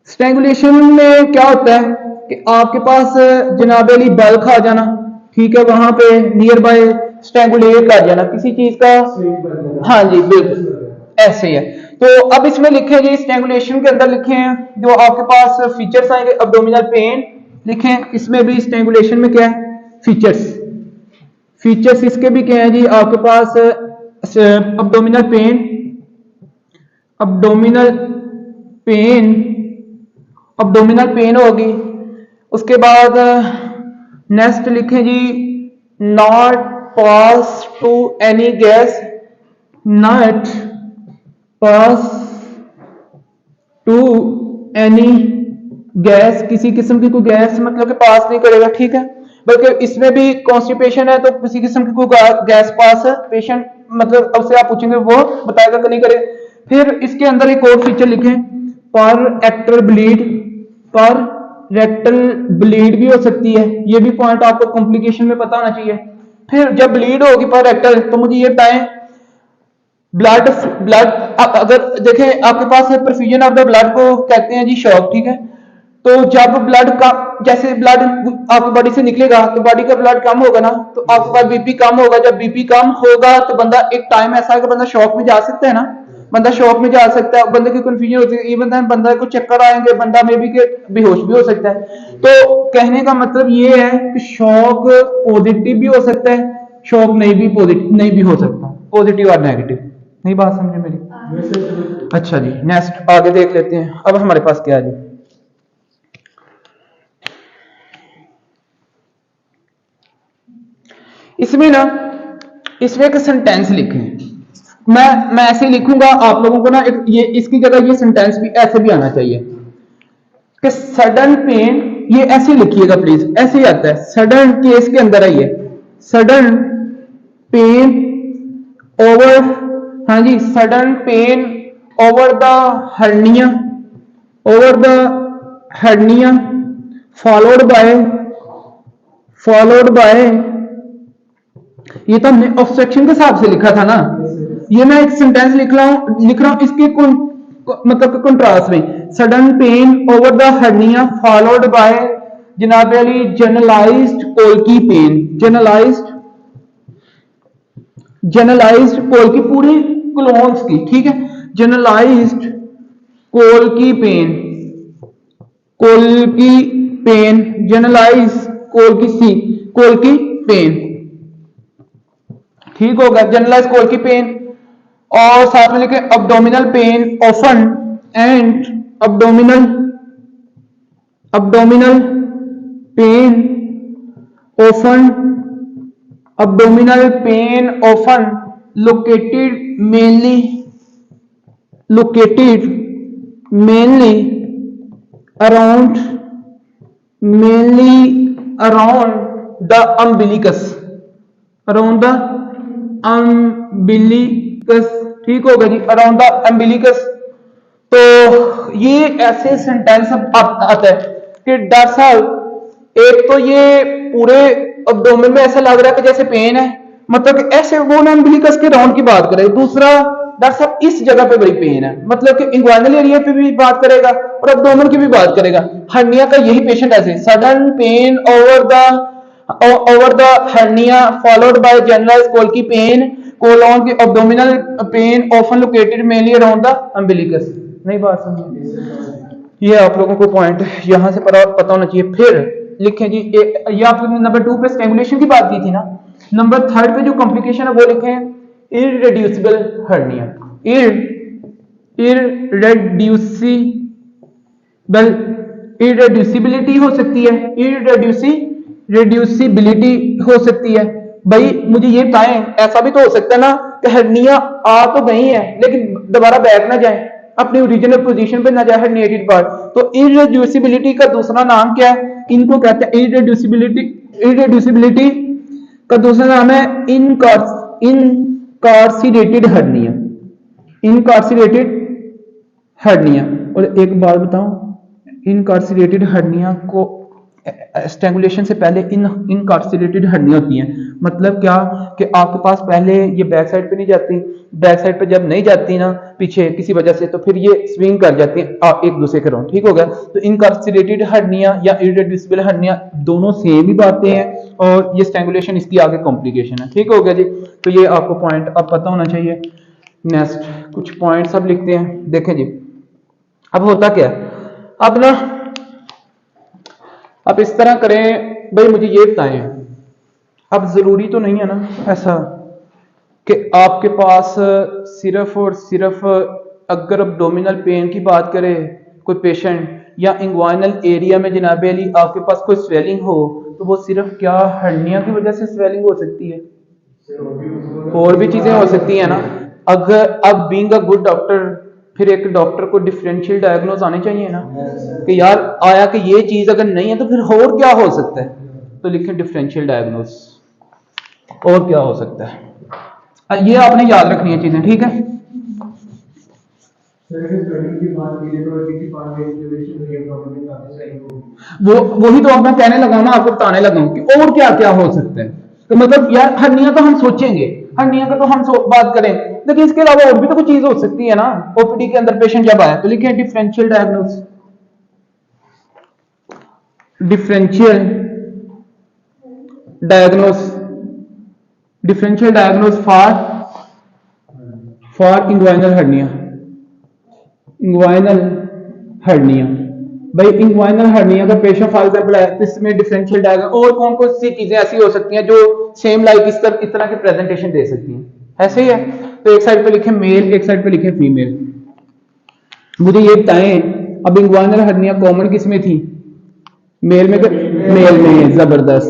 स्ट्रैंगुलेशन में क्या होता है कि आपके पास जनाब अली बल्क आ जाना, ठीक है, वहां पे नियर बाय स्ट्रैंगुलेट कर जाना किसी चीज का, हाँ जी बिल्कुल ऐसे ही है। तो अब इसमें लिखे जी स्ट्रैंगुलेशन के अंदर लिखे हैं जो आपके पास फीचर्स आएंगे, अब्डोमिनल पेन लिखें, इसमें भी स्ट्रैंगुलेशन में क्या है फीचर्स, फीचर्स इसके भी क्या है जी आपके पास abdominal pain, abdominal pain, abdominal pain होगी। उसके बाद नेक्स्ट लिखें जी not pass to any gas, not pass to any gas, किसी किस्म की कोई गैस मतलब कि पास नहीं करेगा, ठीक है। बल्कि इसमें भी कॉन्स्टिपेशन है तो किसी किस्म की कोई गैस पास है पेशेंट मतलब अब से आप पूछेंगे वो बताएगा कि नहीं करेगा। फिर इसके अंदर एक और फीचर लिखें पर रेक्टल ब्लीड, पर रेक्टल ब्लीड भी हो सकती है, ये भी पॉइंट आपको कॉम्प्लिकेशन में पता होना चाहिए। फिर जब ब्लीड होगी पर रेक्टल तो मुझे ये बताएं ब्लड, ब्लड अगर देखें आपके पास परफ्यूजन ऑफ द ब्लड को कहते हैं जी शॉक, ठीक है। तो जब ब्लड का जैसे ब्लड आपकी बॉडी से निकलेगा तो बॉडी का ब्लड कम होगा ना, तो आपके पास बीपी कम होगा, जब बीपी कम होगा तो बंदा एक टाइम ऐसा है कि बंदा शॉक में जा सकता है ना, बंदा शॉक में जा सकता है, बंदे की कंफ्यूजन होती है, इवन बंदा को चक्कर आएंगे, बंदा में भी के बेहोश भी हो सकता है। तो कहने का मतलब ये है कि शॉक पॉजिटिव भी हो सकता है, शॉक नहीं भी पॉजिटिव नहीं भी हो सकता, पॉजिटिव और नेगेटिव। नहीं बात समझे मेरी? अच्छा जी नेक्स्ट आगे देख लेते हैं। अब हमारे पास क्या है जी, इसमें ना इसमें एक सेंटेंस लिखें, मैं ऐसे लिखूंगा आप लोगों को ना एक ये इसकी जगह ये सेंटेंस भी ऐसे भी आना चाहिए कि सडन पेन, ये ऐसे लिखिएगा प्लीज, ऐसे ही आता है सडन केस के अंदर है ये सडन पेन ओवर, हाँ जी sudden pain over the hernia, over the hernia followed by, ये तो हमने ऑब्स्ट्रक्शन के हिसाब से लिखा था ना, ये मैं एक सेंटेंस लिख रहा हूं इसके मतलब कंट्रास्ट में, sudden pain over the hernia followed by जनाब अली generalised colicky pain, generalised colicky पूरी क्लोन्स की, ठीक है, generalised colicky pain, generalise colicky pain, ठीक होगा जनरलाइज कोल्की पेन। और साथ में लिखे abdominal pain often and abdominal pain often located mainly around the umbilicus, ठीक होगा जी अराउंड द अम्बिलिकस। तो ये ऐसे सेंटेंस आता है कि डॉक्टर साहब एक तो ये पूरे अब्डोमेन में ऐसा लग रहा है कि जैसे पेन है, मतलब कि ऐसे वो ना अम्बिलिकस के राउंड की बात करेगा, दूसरा डॉक्टर साहब इस जगह पे बड़ी पेन है, मतलब कि इंग्वाइनल एरिया पे भी बात करेगा और अब्डोमेन की भी बात करेगा। हर्निया का यही पेशेंट ऐसे sudden pain over the hernia followed by generalised colicky pain colon की abdominal pain often located mainly around the umbilicus. नहीं बात समझी? ये आप लोगों को पॉइंट यहां से पता होना चाहिए। फिर लिखें जी ये आपने नंबर 2 पे स्ट्रैंगुलेशन की बात की थी ना, नंबर 3 पे जो कॉम्प्लिकेशन है वो लिखें इररेड्यूसिबल हर्निया, इररेड्यूसिबिलिटी हो सकती है, रेड्यूसिबिलिटी हो सकती है। भाई मुझे ये बताएं ऐसा भी तो हो सकता है ना कि हर्निया आ तो गई है लेकिन दोबारा बैक ना जाए, अपनी ओरिजिनल पोजीशन पे ना जाए हर्निएटेड पार्ट, तो इररेड्यूसिबिलिटी का दूसरा नाम क्या है? इनको कहते हैं इररेड्यूसिबिलिटी का दूसरा नाम है इनकार्सिरेटेड हर्निया। और एक बात बताऊं, इनकार्सिरेटेड हर्निया को स्ट्रैंगुलेशन से पहले इनकार्सिरेटेड हर्निया होती हैं, मतलब क्या कि आपके पास पहले ये बैक साइड पे नहीं जाती, बैक साइड पे जब नहीं जाती ना पीछे किसी वजह से, तो फिर ये स्विंग कर जाती हैं एक दूसरे के राउंड, ठीक हो गया। तो इनकार्सिरेटेड हर्निया या इररेड्यूसिबल हर्निया दोनों सेम ही बातें हैं और ये स्ट्रैंगुलेशन इसकी आगे कॉम्प्लिकेशन है, ठीक हो गया जी। तो ये आपको पॉइंट अब पता होना चाहिए। नेक्स्ट कुछ पॉइंट्स अब लिखते हैं। देखें जी, अब होता क्या है, अब ना अब इस तरह करें भाई, मुझे ये बताएं, अब जरूरी तो नहीं है ना ऐसा कि आपके पास सिर्फ और सिर्फ, अगर अब्डोमिनल पेन की बात करे कोई पेशेंट, या इंग्वाइनल एरिया में जनाब अली आपके पास कोई स्वेलिंग हो, तो वो सिर्फ क्या हर्निया की वजह से स्वेलिंग हो सकती है, और भी चीजें हो सकती है ना। अगर अब बीइंग अ गुड डॉक्टर, फिर एक डॉक्टर को डिफरेंशियल डायग्नोज आने चाहिए ना, कि यार आया कि ये चीज अगर नहीं है तो फिर और क्या हो सकता है, तो लिखें डिफरेंशियल डायग्नोज, और क्या हो सकता है, ये आपने याद रखनी है चीजें, ठीक है। वो वही तो अब मैं कहने लगा ना, आपको बताने लगा कि और क्या क्या हो सकता है। तो मतलब यार हर्निया तो हम सोचेंगे, हर्निया का तो हम बात करें, लेकिन इसके अलावा और भी तो कुछ चीज हो सकती है ना। ओपीडी के अंदर पेशेंट जब आया तो लिखे differential diagnose, differential diagnose, differential diagnose for inguinal hernia, inguinal hernia. भाई इंग्वाइनल हर्निया का पेशेंट फॉर एग्जांपल है, तो इसमें डिफरेंशियल डायग्नोस और कौन कौन सी चीजें ऐसी हो सकती हैं जो सेम लाइक इस तरह की प्रेजेंटेशन दे सकती हैं, ऐसे ही है। तो एक साइड पे लिखे मेल, एक साइड पे लिखे फीमेल। मुझे ये बताएं, अब इंग्वाइनल हर्निया कॉमन किसमें थी, मेल में, मेल में, जबरदस्त।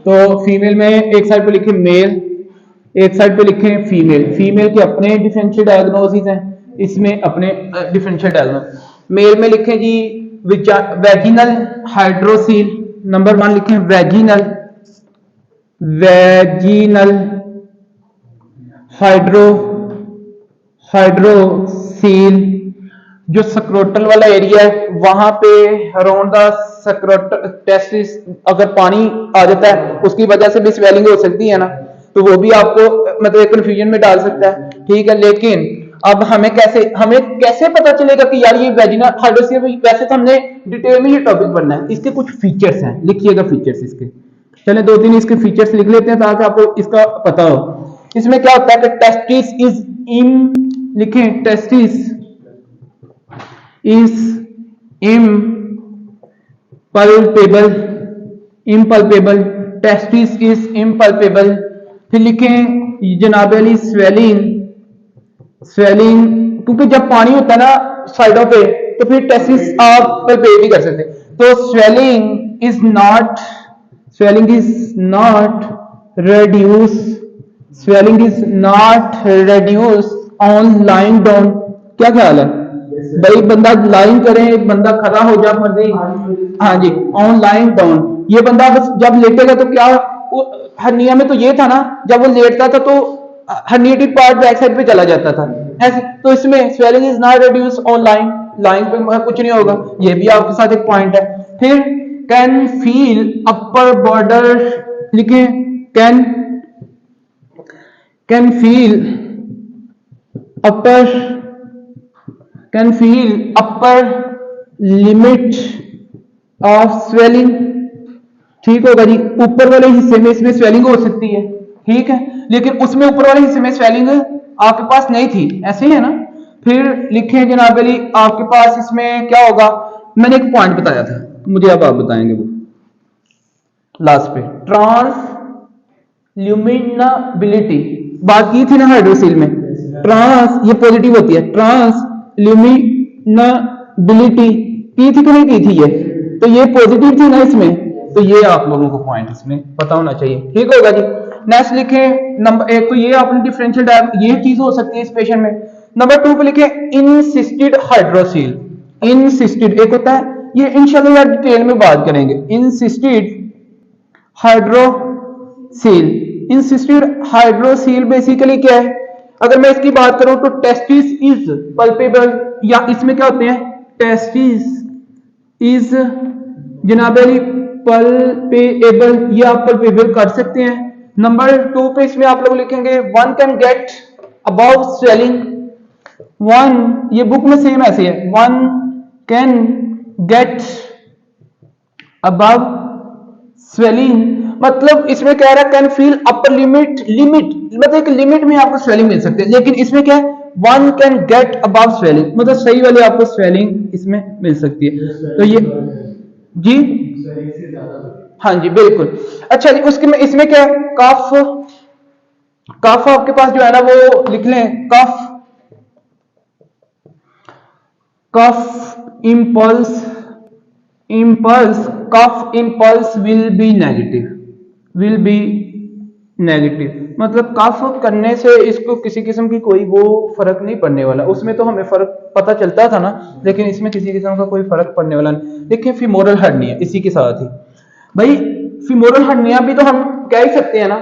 तो फीमेल में एक साइड पे लिखे मेल, एक साइड पे लिखे फीमेल। फीमेल के अपने डिफरेंशियल डायग्नोसिस हैं, इसमें अपने डिफरेंशियल डायग्नोसिस। मेल में लिखें जी वेजिनल हाइड्रोसील, नंबर 1 लिखें वेजिनल, वेजिनल हाइड्रोसील। जो सक्रोटल वाला एरिया है वहां पे अराउंड द सक्रोटल टेस्टिस अगर पानी आ जाता है उसकी वजह से भी स्वेलिंग हो सकती है ना, तो वो भी आपको मतलब एक कंफ्यूजन में डाल सकता है, ठीक है। लेकिन अब हमें कैसे पता चलेगा कि यार ये वेजिनल हाइड्रोसील, वैसे तो हमने डिटेल में ये टॉपिक पढ़ना है, इसके कुछ फीचर्स हैं, लिखिएगा फीचर्स इसके। चले 2-3 इसके फीचर्स लिख लेते हैं ताकि आपको इसका पता हो। इसमें क्या होता है कि टेस्टिस इज इन, लिखें टेस्टिस इज इम्पल्पेबल, इम्पल्पेबल, टेस्टिस इज इम्पल्पेबल। फिर लिखें जनाब अली स्वेलिंग, स्वेलिंग, क्योंकि जब पानी होता है ना साइडों पे तो फिर टेस्टिस आप पल्पेट नहीं कर सकते, तो swelling is not reduce, swelling is not reduce on lying down। क्या ख्याल है भाई, बंदा लाइन करे, बंदा खड़ा हो जा मर्जी, हाँ जी, ऑन लाइन डाउन। ये बंदा बस जब लेटेगा तो क्या, हर्निया में तो ये था ना, जब वो लेटता था तो हर्निएटेड पार्ट बैक साइड पे चला जाता था ऐसे, तो इसमें swelling is not reduce on line, line पे कुछ नहीं होगा, ये भी आपके साथ एक पॉइंट है। फिर कैन फील अपर बॉर्डर, लिखे can feel upper limit of swelling, ठीक होगा जी। ऊपर वाले हिस्से में इसमें स्वेलिंग हो सकती है, ठीक है, लेकिन उसमें ऊपर वाले हिस्से में स्वेलिंग आपके पास नहीं थी, ऐसे ही है ना। फिर लिखे जनाब अली आपके पास इसमें क्या होगा, मैंने एक पॉइंट बताया था, मुझे अब आप बताएंगे वो लास्ट पे, ट्रांसल्यूमिनाबिलिटी बात की थी ना हाइड्रोसील में, ट्रांस ये पॉजिटिव होती है, ट्रांसल्यूमिनाबिलिटी की थी कि नहीं की थी ये, तो ये पॉजिटिव थी ना इसमें, तो ये आप लोगों को पॉइंट इसमें पता होना चाहिए, ठीक होगा जी। नेक्स्ट लिखे नंबर 1, तो ये आपने डिफरेंशियल डायग्नोसिस, ये चीज हो सकती है इस पेशेंट में। नंबर 2 पे लिखे इंसिस्टेड हाइड्रोसील, इंसिस्टेड एक होता है, ये इंशाल्लाह यार डिटेल में बात करेंगे, insisted hydrocele. Insisted hydrocele basically क्या है, अगर मैं इसकी बात करूं तो टेस्टिस इज पल्पेबल, या इसमें क्या होते हैं, टेस्टिस इज जनाब अली पल्पेबल, ये आप पल्पेबल कर सकते हैं। नंबर 2 पे इसमें आप लोग लिखेंगे one can get above swelling, one ये बुक में सेम ऐसे है, one can get above swelling, मतलब इसमें कह रहा है can feel upper limit, limit मतलब एक लिमिट में आपको स्वेलिंग मिल सकती है, लेकिन इसमें क्या है one can get above swelling, मतलब सही वाली आपको स्वेलिंग इसमें मिल सकती है। तो ये जी हाँ जी बिल्कुल। अच्छा जी, उसके में इसमें क्या है, कफ, कफ आपके पास जो है ना वो लिख लें, cough, cough impulse, impulse, cough impulse will be negative, will be negative, मतलब कफ करने से इसको किसी किस्म की कोई वो फर्क नहीं पड़ने वाला। उसमें तो हमें फर्क पता चलता था ना, लेकिन इसमें किसी किस्म का कोई फर्क पड़ने वाला नहीं। देखिए फीमोरल हर्निया इसी के साथ ही, भाई फीमोरल हर्निया भी तो हम कह ही सकते हैं ना,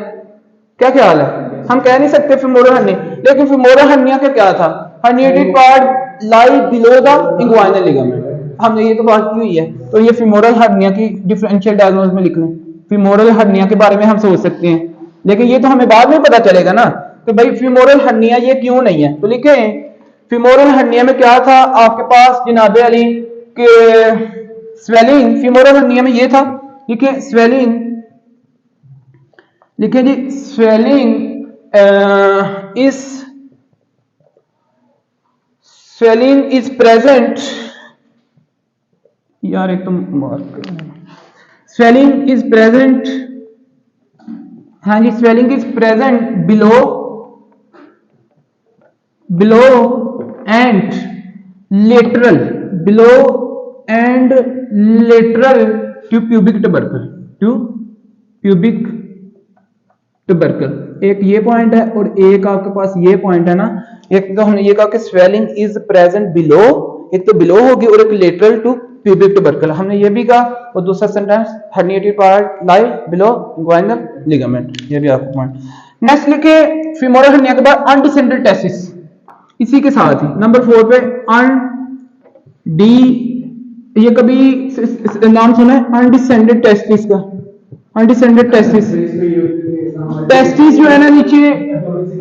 क्या ख्याल है, हम कह नहीं सकते फीमोरल हर्निया, लेकिन फीमोरल हर्निया का क्या था, herniated part lie below the inguinal ligament, हमने ये तो बात की हुई है। तो ये फीमोरल हर्निया की डिफरेंशियल डायग्नोज में लिख लें, फीमोरल हर्निया के बारे में हम सोच सकते हैं, लेकिन ये तो हमें बाद में पता चलेगा ना कि भाई फीमोरल हर्निया ये क्यों नहीं है। तो लिखे फीमोरल हर्निया में क्या था आपके पास जनाबे अली के स्वेलिंग, फीमोरल हर्निया में ये था, लिखे स्वेलिंग, लिखे जी swelling is, swelling is present, यार एक तो मार्क, स्वेलिंग इज प्रेजेंट, हाँ जी swelling is present below, below and lateral, below and lateral to pubic tubercle, to pubic tubercle. एक ये पॉइंट है और एक आपके पास ये पॉइंट है ना, एक तो हमने ये कहा कि स्वेलिंग इज प्रेजेंट बिलो, एक तो बिलो होगी और एक लेटरल टू प्यूबिक टबर्कल, हमने ये भी कहा। और दूसरा सेंटेंस हर्निएटेड पार्ट लाई बिलो इंग्वाइनल लिगामेंट, ये भी आपको पॉइंट। नेक्स्ट लिखे फीमोरल हर्निया के बाद अनडिसेंडेड टेस्टिस, इसी के साथ ही नंबर 4 पे अन डी, ये कभी नाम सुना है अनडिसेंडेड टेस्टिस का, अनडिसेंडेड टेस्टिस, टेस्टिस जो है ना नीचे,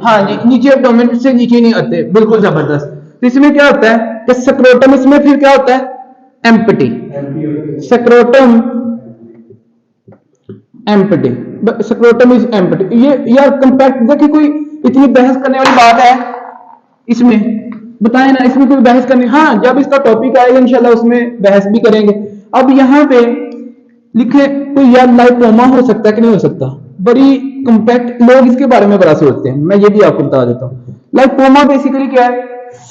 हाँ जी नीचे एब्डोमेन से नीचे नहीं आते, बिल्कुल जबरदस्त। तो इसमें क्या होता है कि सक्रोटम, इसमें फिर क्या होता है एम्प्टी, सक्रोटम एम्प्टी, सक्रोटम इज एम्प्टी। ये यार कंपैक्ट, देखिए कोई इतनी बहस करने वाली बात है इसमें, बताए ना इसमें कोई बहस करनी, हाँ जब इसका टॉपिक आएगा इंशाल्लाह उसमें बहस भी करेंगे। अब यहाँ पे लिखे कोई यार लाइपोमा हो सकता है कि नहीं हो सकता, बड़ी कंपैक्ट, लोग इसके बारे में बड़ा सोचते हैं, मैं ये भी आपको बता देता हूँ। लाइपोमा बेसिकली क्या है,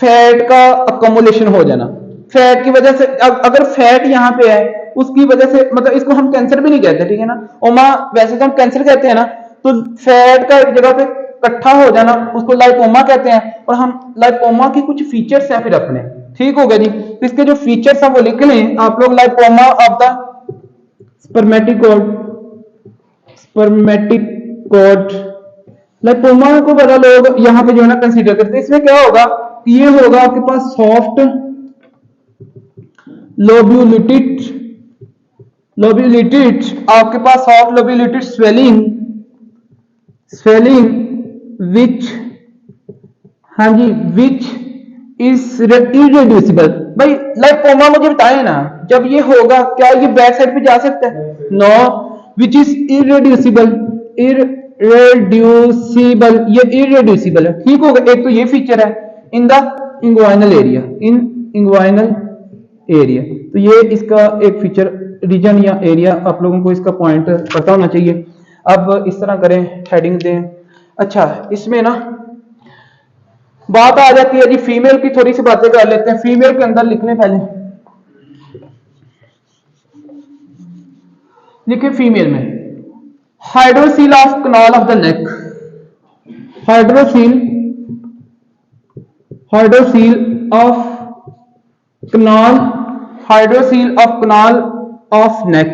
फैट का अकोमोलेशन हो जाना, फैट की वजह से, अगर फैट यहाँ पे है उसकी वजह से, मतलब इसको हम कैंसर भी नहीं कहते, ठीक है ना, ओमा वैसे तो हम कैंसर कहते हैं ना, तो फैट का एक जगह पे इकट्ठा हो जाना उसको लाइपोमा कहते हैं। और हम लाइपोमा की कुछ फीचर्स हैं फिर अपने, ठीक हो गया जी। तो इसके जो फीचर्स हैं वो लिख लें आप लोग, लाइपोमा ऑफ द स्पर्मेटिकोड, स्पर्मेटिकोड, लाइपोमा को बड़ा लोग यहाँ पे जो है ना कंसीडर करते हैं। इसमें क्या होगा, ये होगा आपके पास सॉफ्ट लोब्यूलेटेड, लोब्यूलेटेड आपके पास सॉफ्ट लोब्यूलेटेड स्वेलिंग, स्वेलिंग विच, हाँ जी विच इज इरेड्यूसिबल। भाई लाइपोमा मुझे बताए ना, जब ये होगा क्या ये बैक साइड पे जा सकता है, no, which is irreducible, irreducible, ये इरेड्यूसिबल है, ठीक होगा। एक तो ये फीचर है in the inguinal area, in inguinal area, तो ये इसका एक फीचर, रीजन या एरिया, आप लोगों को इसका पॉइंट पता होना चाहिए। अब इस तरह करें, हेडिंग दें। अच्छा इसमें ना बात आ जाती है जी फीमेल की, थोड़ी सी बातें कर लेते हैं। फीमेल के अंदर लिखने पहले लिखे फीमेल में hydrocele of canal of the neck, hydrocele, hydrocele of canal, hydrocele of canal of neck.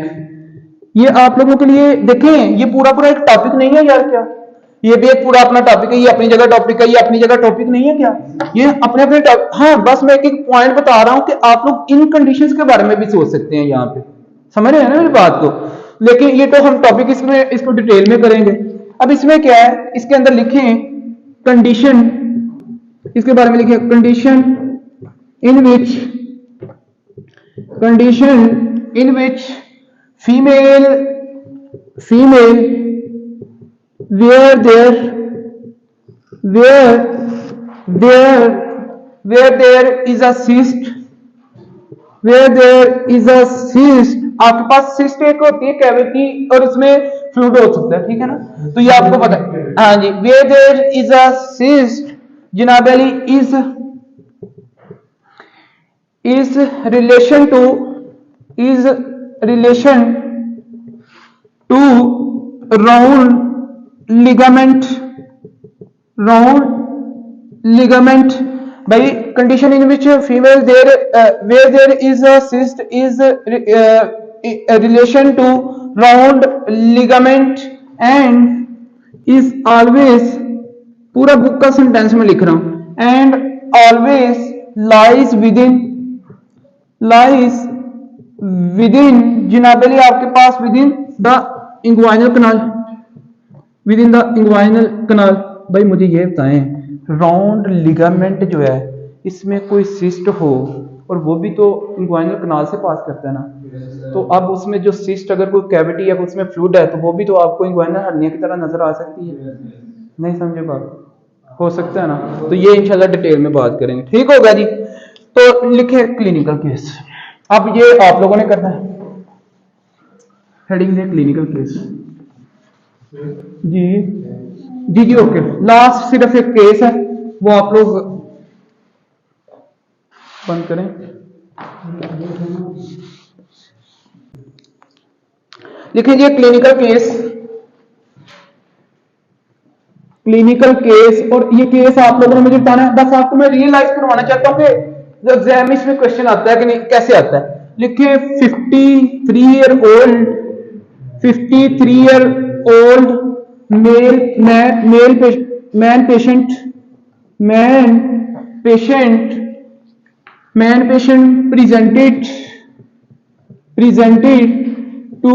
ये आप लोगों के लिए देखें, ये पूरा पूरा एक टॉपिक नहीं है यार, क्या ये भी एक पूरा अपना टॉपिक है, ये अपनी जगह टॉपिक है, ये अपनी जगह टॉपिक नहीं है क्या, ये अपने अपने टॉपिक। हाँ बस मैं एक एक पॉइंट बता रहा हूं कि आप लोग इन कंडीशंस के बारे में भी सोच सकते हैं, यहाँ पे समझ रहे हैं ना मेरी बात को। लेकिन ये तो हम टॉपिक इसमें इसको डिटेल में करेंगे। अब इसमें क्या है, इसके अंदर लिखें कंडीशन, इसके बारे में लिखें condition in which, condition in which female wear where there is a cyst, where there is a cyst, आपके पास सिस्ट एक होती है कैविटी और उसमें फ्लूइड हो सकता है, ठीक है ना, तो ये आपको पता है। हाँ जी, where there is a cyst जनाब Ali is relation to round ligament by condition in which female there where there is a cyst is a relation to round ligament and is always, पूरा बुक का सेंटेंस में लिख रहा हूं, and always lies within जिनाबली आपके पास within the inguinal canal। भाई मुझे ये बताएं, राउंड लिगामेंट जो है इसमें कोई सिस्ट हो और वो भी तो इंग्वाइनल कनाल से पास करता है ना, तो अब उसमें जो सिस्ट अगर कोई कैविटी है उसमें फ्लूइड है तो वो भी तो आपको इंग्वाइनल हर्निया की तरह नजर आ सकती है, नहीं समझे बात, हो सकता है ना, तो ये इंशाल्लाह डिटेल में बात करेंगे, ठीक होगा जी। तो लिखे क्लिनिकल केस, अब ये आप लोगों ने करना है, हेडिंग है क्लिनिकल केस जी जी जी ओके। लास्ट सिर्फ एक केस है वो आप लोग बंद करें। लिखिए क्लिनिकल केस, और ये केस आप लोगों ने मुझे बताना है, बस आपको मैं रियलाइज करवाना चाहता हूँ कि एग्जाम में इसमें क्वेश्चन आता है कि नहीं, कैसे आता है। लिखिए 53 year old man patient presented to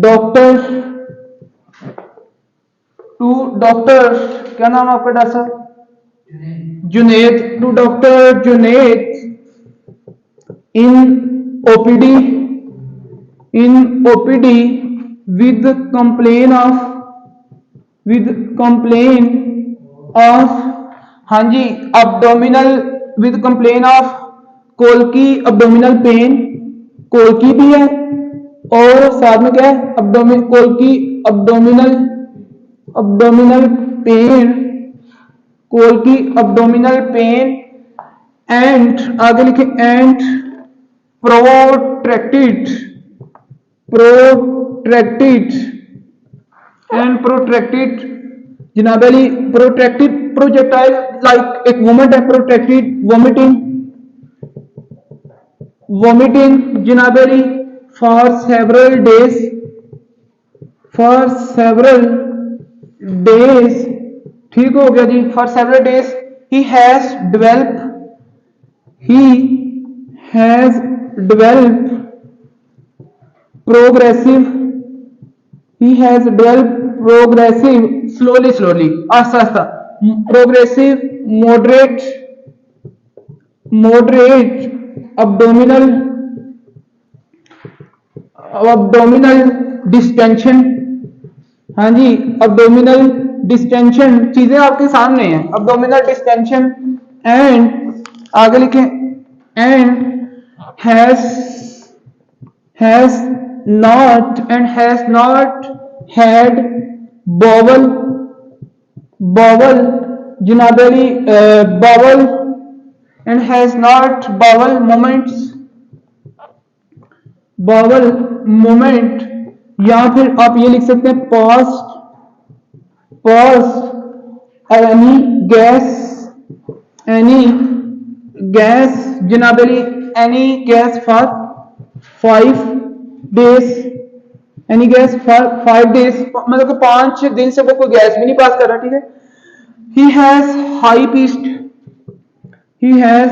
doctor क्या नाम है आपका डॉक्टर साहब? Junaid, to doctor Junaid in OPD with complaint of हाँ जी abdominal with complaint of कोल्की abdominal pain, कोल्की भी है और साथ में क्या है कोल्की abdominal pain and आगे लिखे and protracted जनाब अली protracted projectile like एक वोमेंट है, protracted vomiting जनाब अली for several days, ठीक हो गया जी, for several days he has developed progressive slowly आस्ता आस्ता progressive moderate abdominal distension, हाँ जी abdominal distension चीजें आपके सामने हैं, abdominal distension and आगे लिखें and has not had bowel जनाब Ali bowel and has not bowel moment या फिर आप ये लिख सकते हैं past any gas जनाब Ali any gas for 5 days, any gas for 5 days मतलब कि 5 दिन से वो कोई गैस भी नहीं पास कर रहा, ठीक है। he has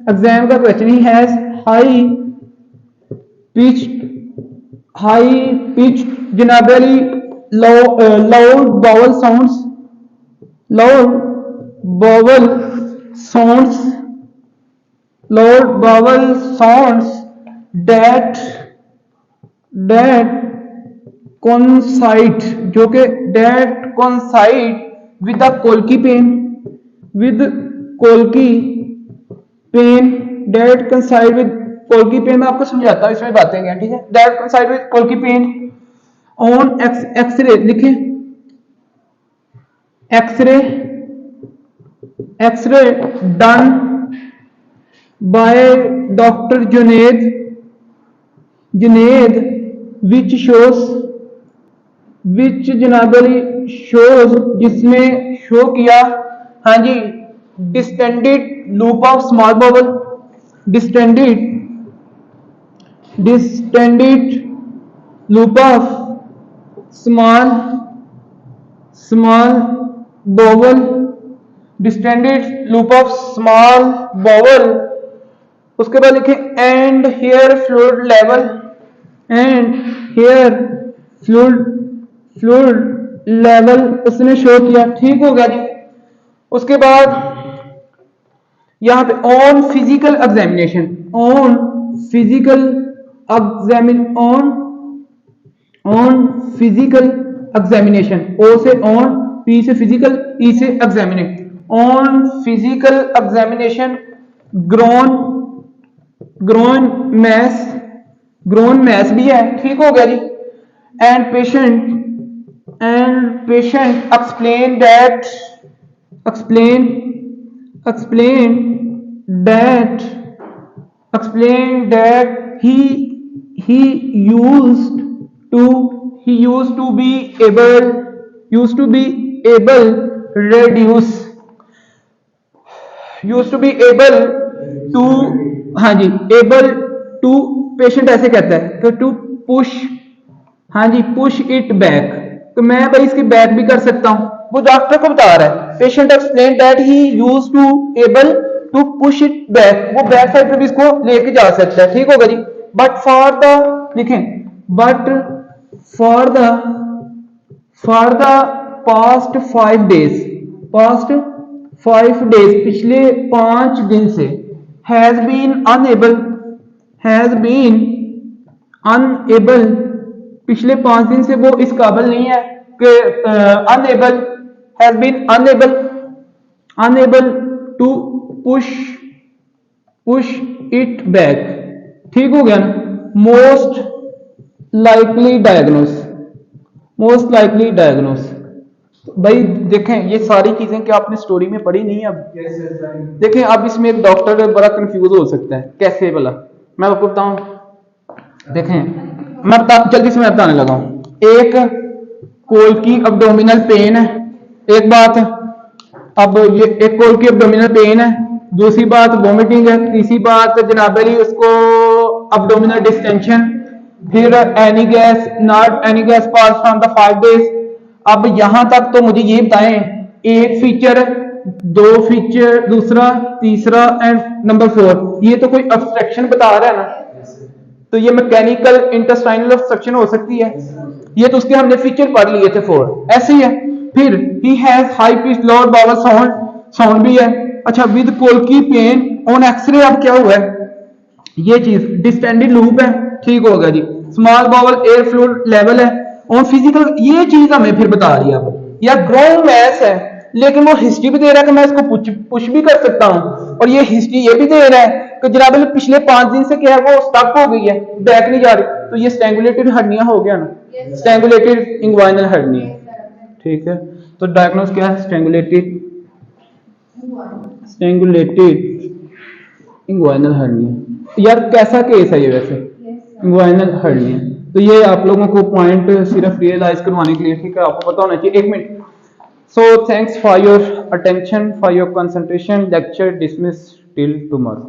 एग्जाम का question, he has high pitched जनाब Ali loud vowel sounds that coincide जो कि that coincide with the Kolki pain colicky pain date consider with कोल्की pain, मैं आपको समझाता हूँ इसमें बातें क्या, ठीक है। Date consider with कोल्की pen on x-ray लिखें, x-ray done by doctor Junaid which जनाबली शोज जिसमें शो किया, हाँ जी, distended loop of small bowel, distended loop of small bowel, distended loop of small bowel. उसके बाद लिखें एंड हेयर फ्लूइड लेवल, उसने शो किया, ठीक हो गया जी। उसके बाद यहां पे ऑन फिजिकल एग्जामिनेशन, ओ से ऑन, पी से फिजिकल, ई से examination, on physical examination groin mass भी है, ठीक हो गया जी। And patient explain that he used to be to, हाँ जी, able to, पेशेंट ऐसे कहता है कि टू पुश, हाँ जी, पुश इट बैक, तो मैं भाई इसकी बैक भी कर सकता हूं, वो डॉक्टर को बता रहा है। Patient explain that he used to able to push it back, वो बैक साइड पे भी इसको लेके जा सकता है, ठीक होगा जी। बट फॉर द, लिखें, but for the past 5 days, पिछले 5 दिन से, हैज बीन अनएबल, पिछले 5 दिन से वो इस काबिल नहीं है कि has been unable to push it back, ठीक हो गया ना। मोस्ट लाइकली डायग्नोस, भाई देखें ये सारी चीजें क्या आपने स्टोरी में पढ़ी नहीं है। अब देखें, अब इसमें एक डॉक्टर बड़ा कंफ्यूज हो सकता है, कैसे भला, मैं आपको बताऊं, देखें मैं जल्दी से मैं बताने लगा हूं। एक कोल की अब्डोमिनल पेन है, एक बात, अब ये एक कोल की अब्डोमिनल पेन है, दूसरी बात वोमिटिंग है, तीसरी बात जनाबली उसको अब्डोमिनल डिस्टेंशन, फिर any gas pass from the 5 days. अब यहां तक तो मुझे ये बताएं, एक फीचर, 2 फीचर, दूसरा, तीसरा एंड नंबर 4, ये तो कोई ऑब्स्ट्रक्शन बता रहा है ना, तो ये मैकेनिकल इंटेस्टाइनल ऑब्स्ट्रक्शन हो सकती है, ये तो उसके हमने फीचर पढ़ लिए थे 4, ऐसे ही है। फिर ही has high pitch lower vowel sound भी है। अच्छा, विद कोल्की पेन ऑन एक्सरे, अब क्या हुआ है, ये चीज डिस्टेंडेड लूप है, ठीक हो गया जी। Small bowel air fluid level है ऑन फिजिकल, ये चीज हमें फिर बता रही है। अब यार ग्रोइंग मैस है, लेकिन वो हिस्ट्री भी दे रहा है कि मैं इसको पुश भी कर सकता हूं, और ये हिस्ट्री ये भी दे रहा है कि जनाब पिछले 5 दिन से क्या है, वो स्टक हो गई है, बैक नहीं जा रही, तो ये स्ट्रैंगुलेटेड हर्निया हो गया ना, स्ट्रैंगुलेटेड इंग्वाइनल हर्निया, ठीक है। तो डायग्नोस क्या है, स्ट्रैंगुलेटेड इंग्वाइनल हर्निया। यार कैसा केस है ये वैसे, इंग्वाइनल हर्निया, तो ये आप लोगों को पॉइंट सिर्फ रियलाइज करवाने के लिए, ठीक है, आपको पता होना चाहिए। 1 minute. So thanks for your attention, for your concentration. Lecture dismissed till tomorrow.